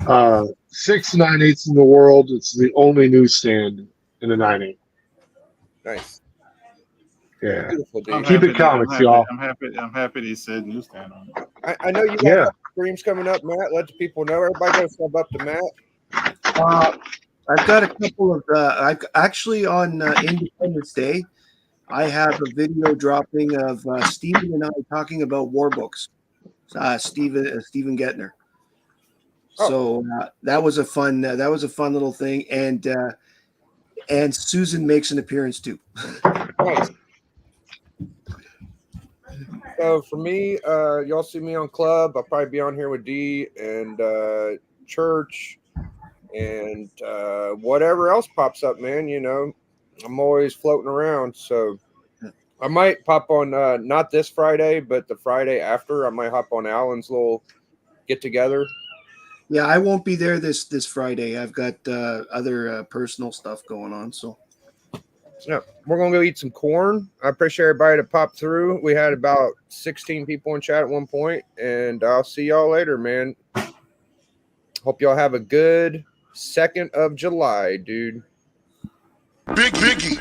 [SPEAKER 1] 6 9/8 in the world. It's the only newsstand in the 9/8.
[SPEAKER 2] Nice.
[SPEAKER 1] Yeah.
[SPEAKER 2] Beautiful, D.
[SPEAKER 1] Keep it comics, y'all.
[SPEAKER 8] I'm happy they said newsstand on it.
[SPEAKER 2] I know you got streams coming up, Matt. Let the people know. Everybody go sub up to Matt.
[SPEAKER 7] I've got a couple of. I actually on Independence Day, I have a video dropping of Stephen and I talking about war books. Stephen Gettner. So that was a fun little thing, and Susan makes an appearance too.
[SPEAKER 2] Nice. So for me, y'all see me on club. I'll probably be on here with D and church and whatever else pops up, man. You know, I'm always floating around. So I might pop on not this Friday, but the Friday after. I might hop on Alan's little get together.
[SPEAKER 7] Yeah, I won't be there this Friday. I've got other personal stuff going on. So
[SPEAKER 2] Yeah, we're gonna go eat some corn. I appreciate everybody that popped through. We had about 16 people in chat at one point, and I'll see y'all later, man. Hope y'all have a good 2nd of July, dude.
[SPEAKER 3] Biggie.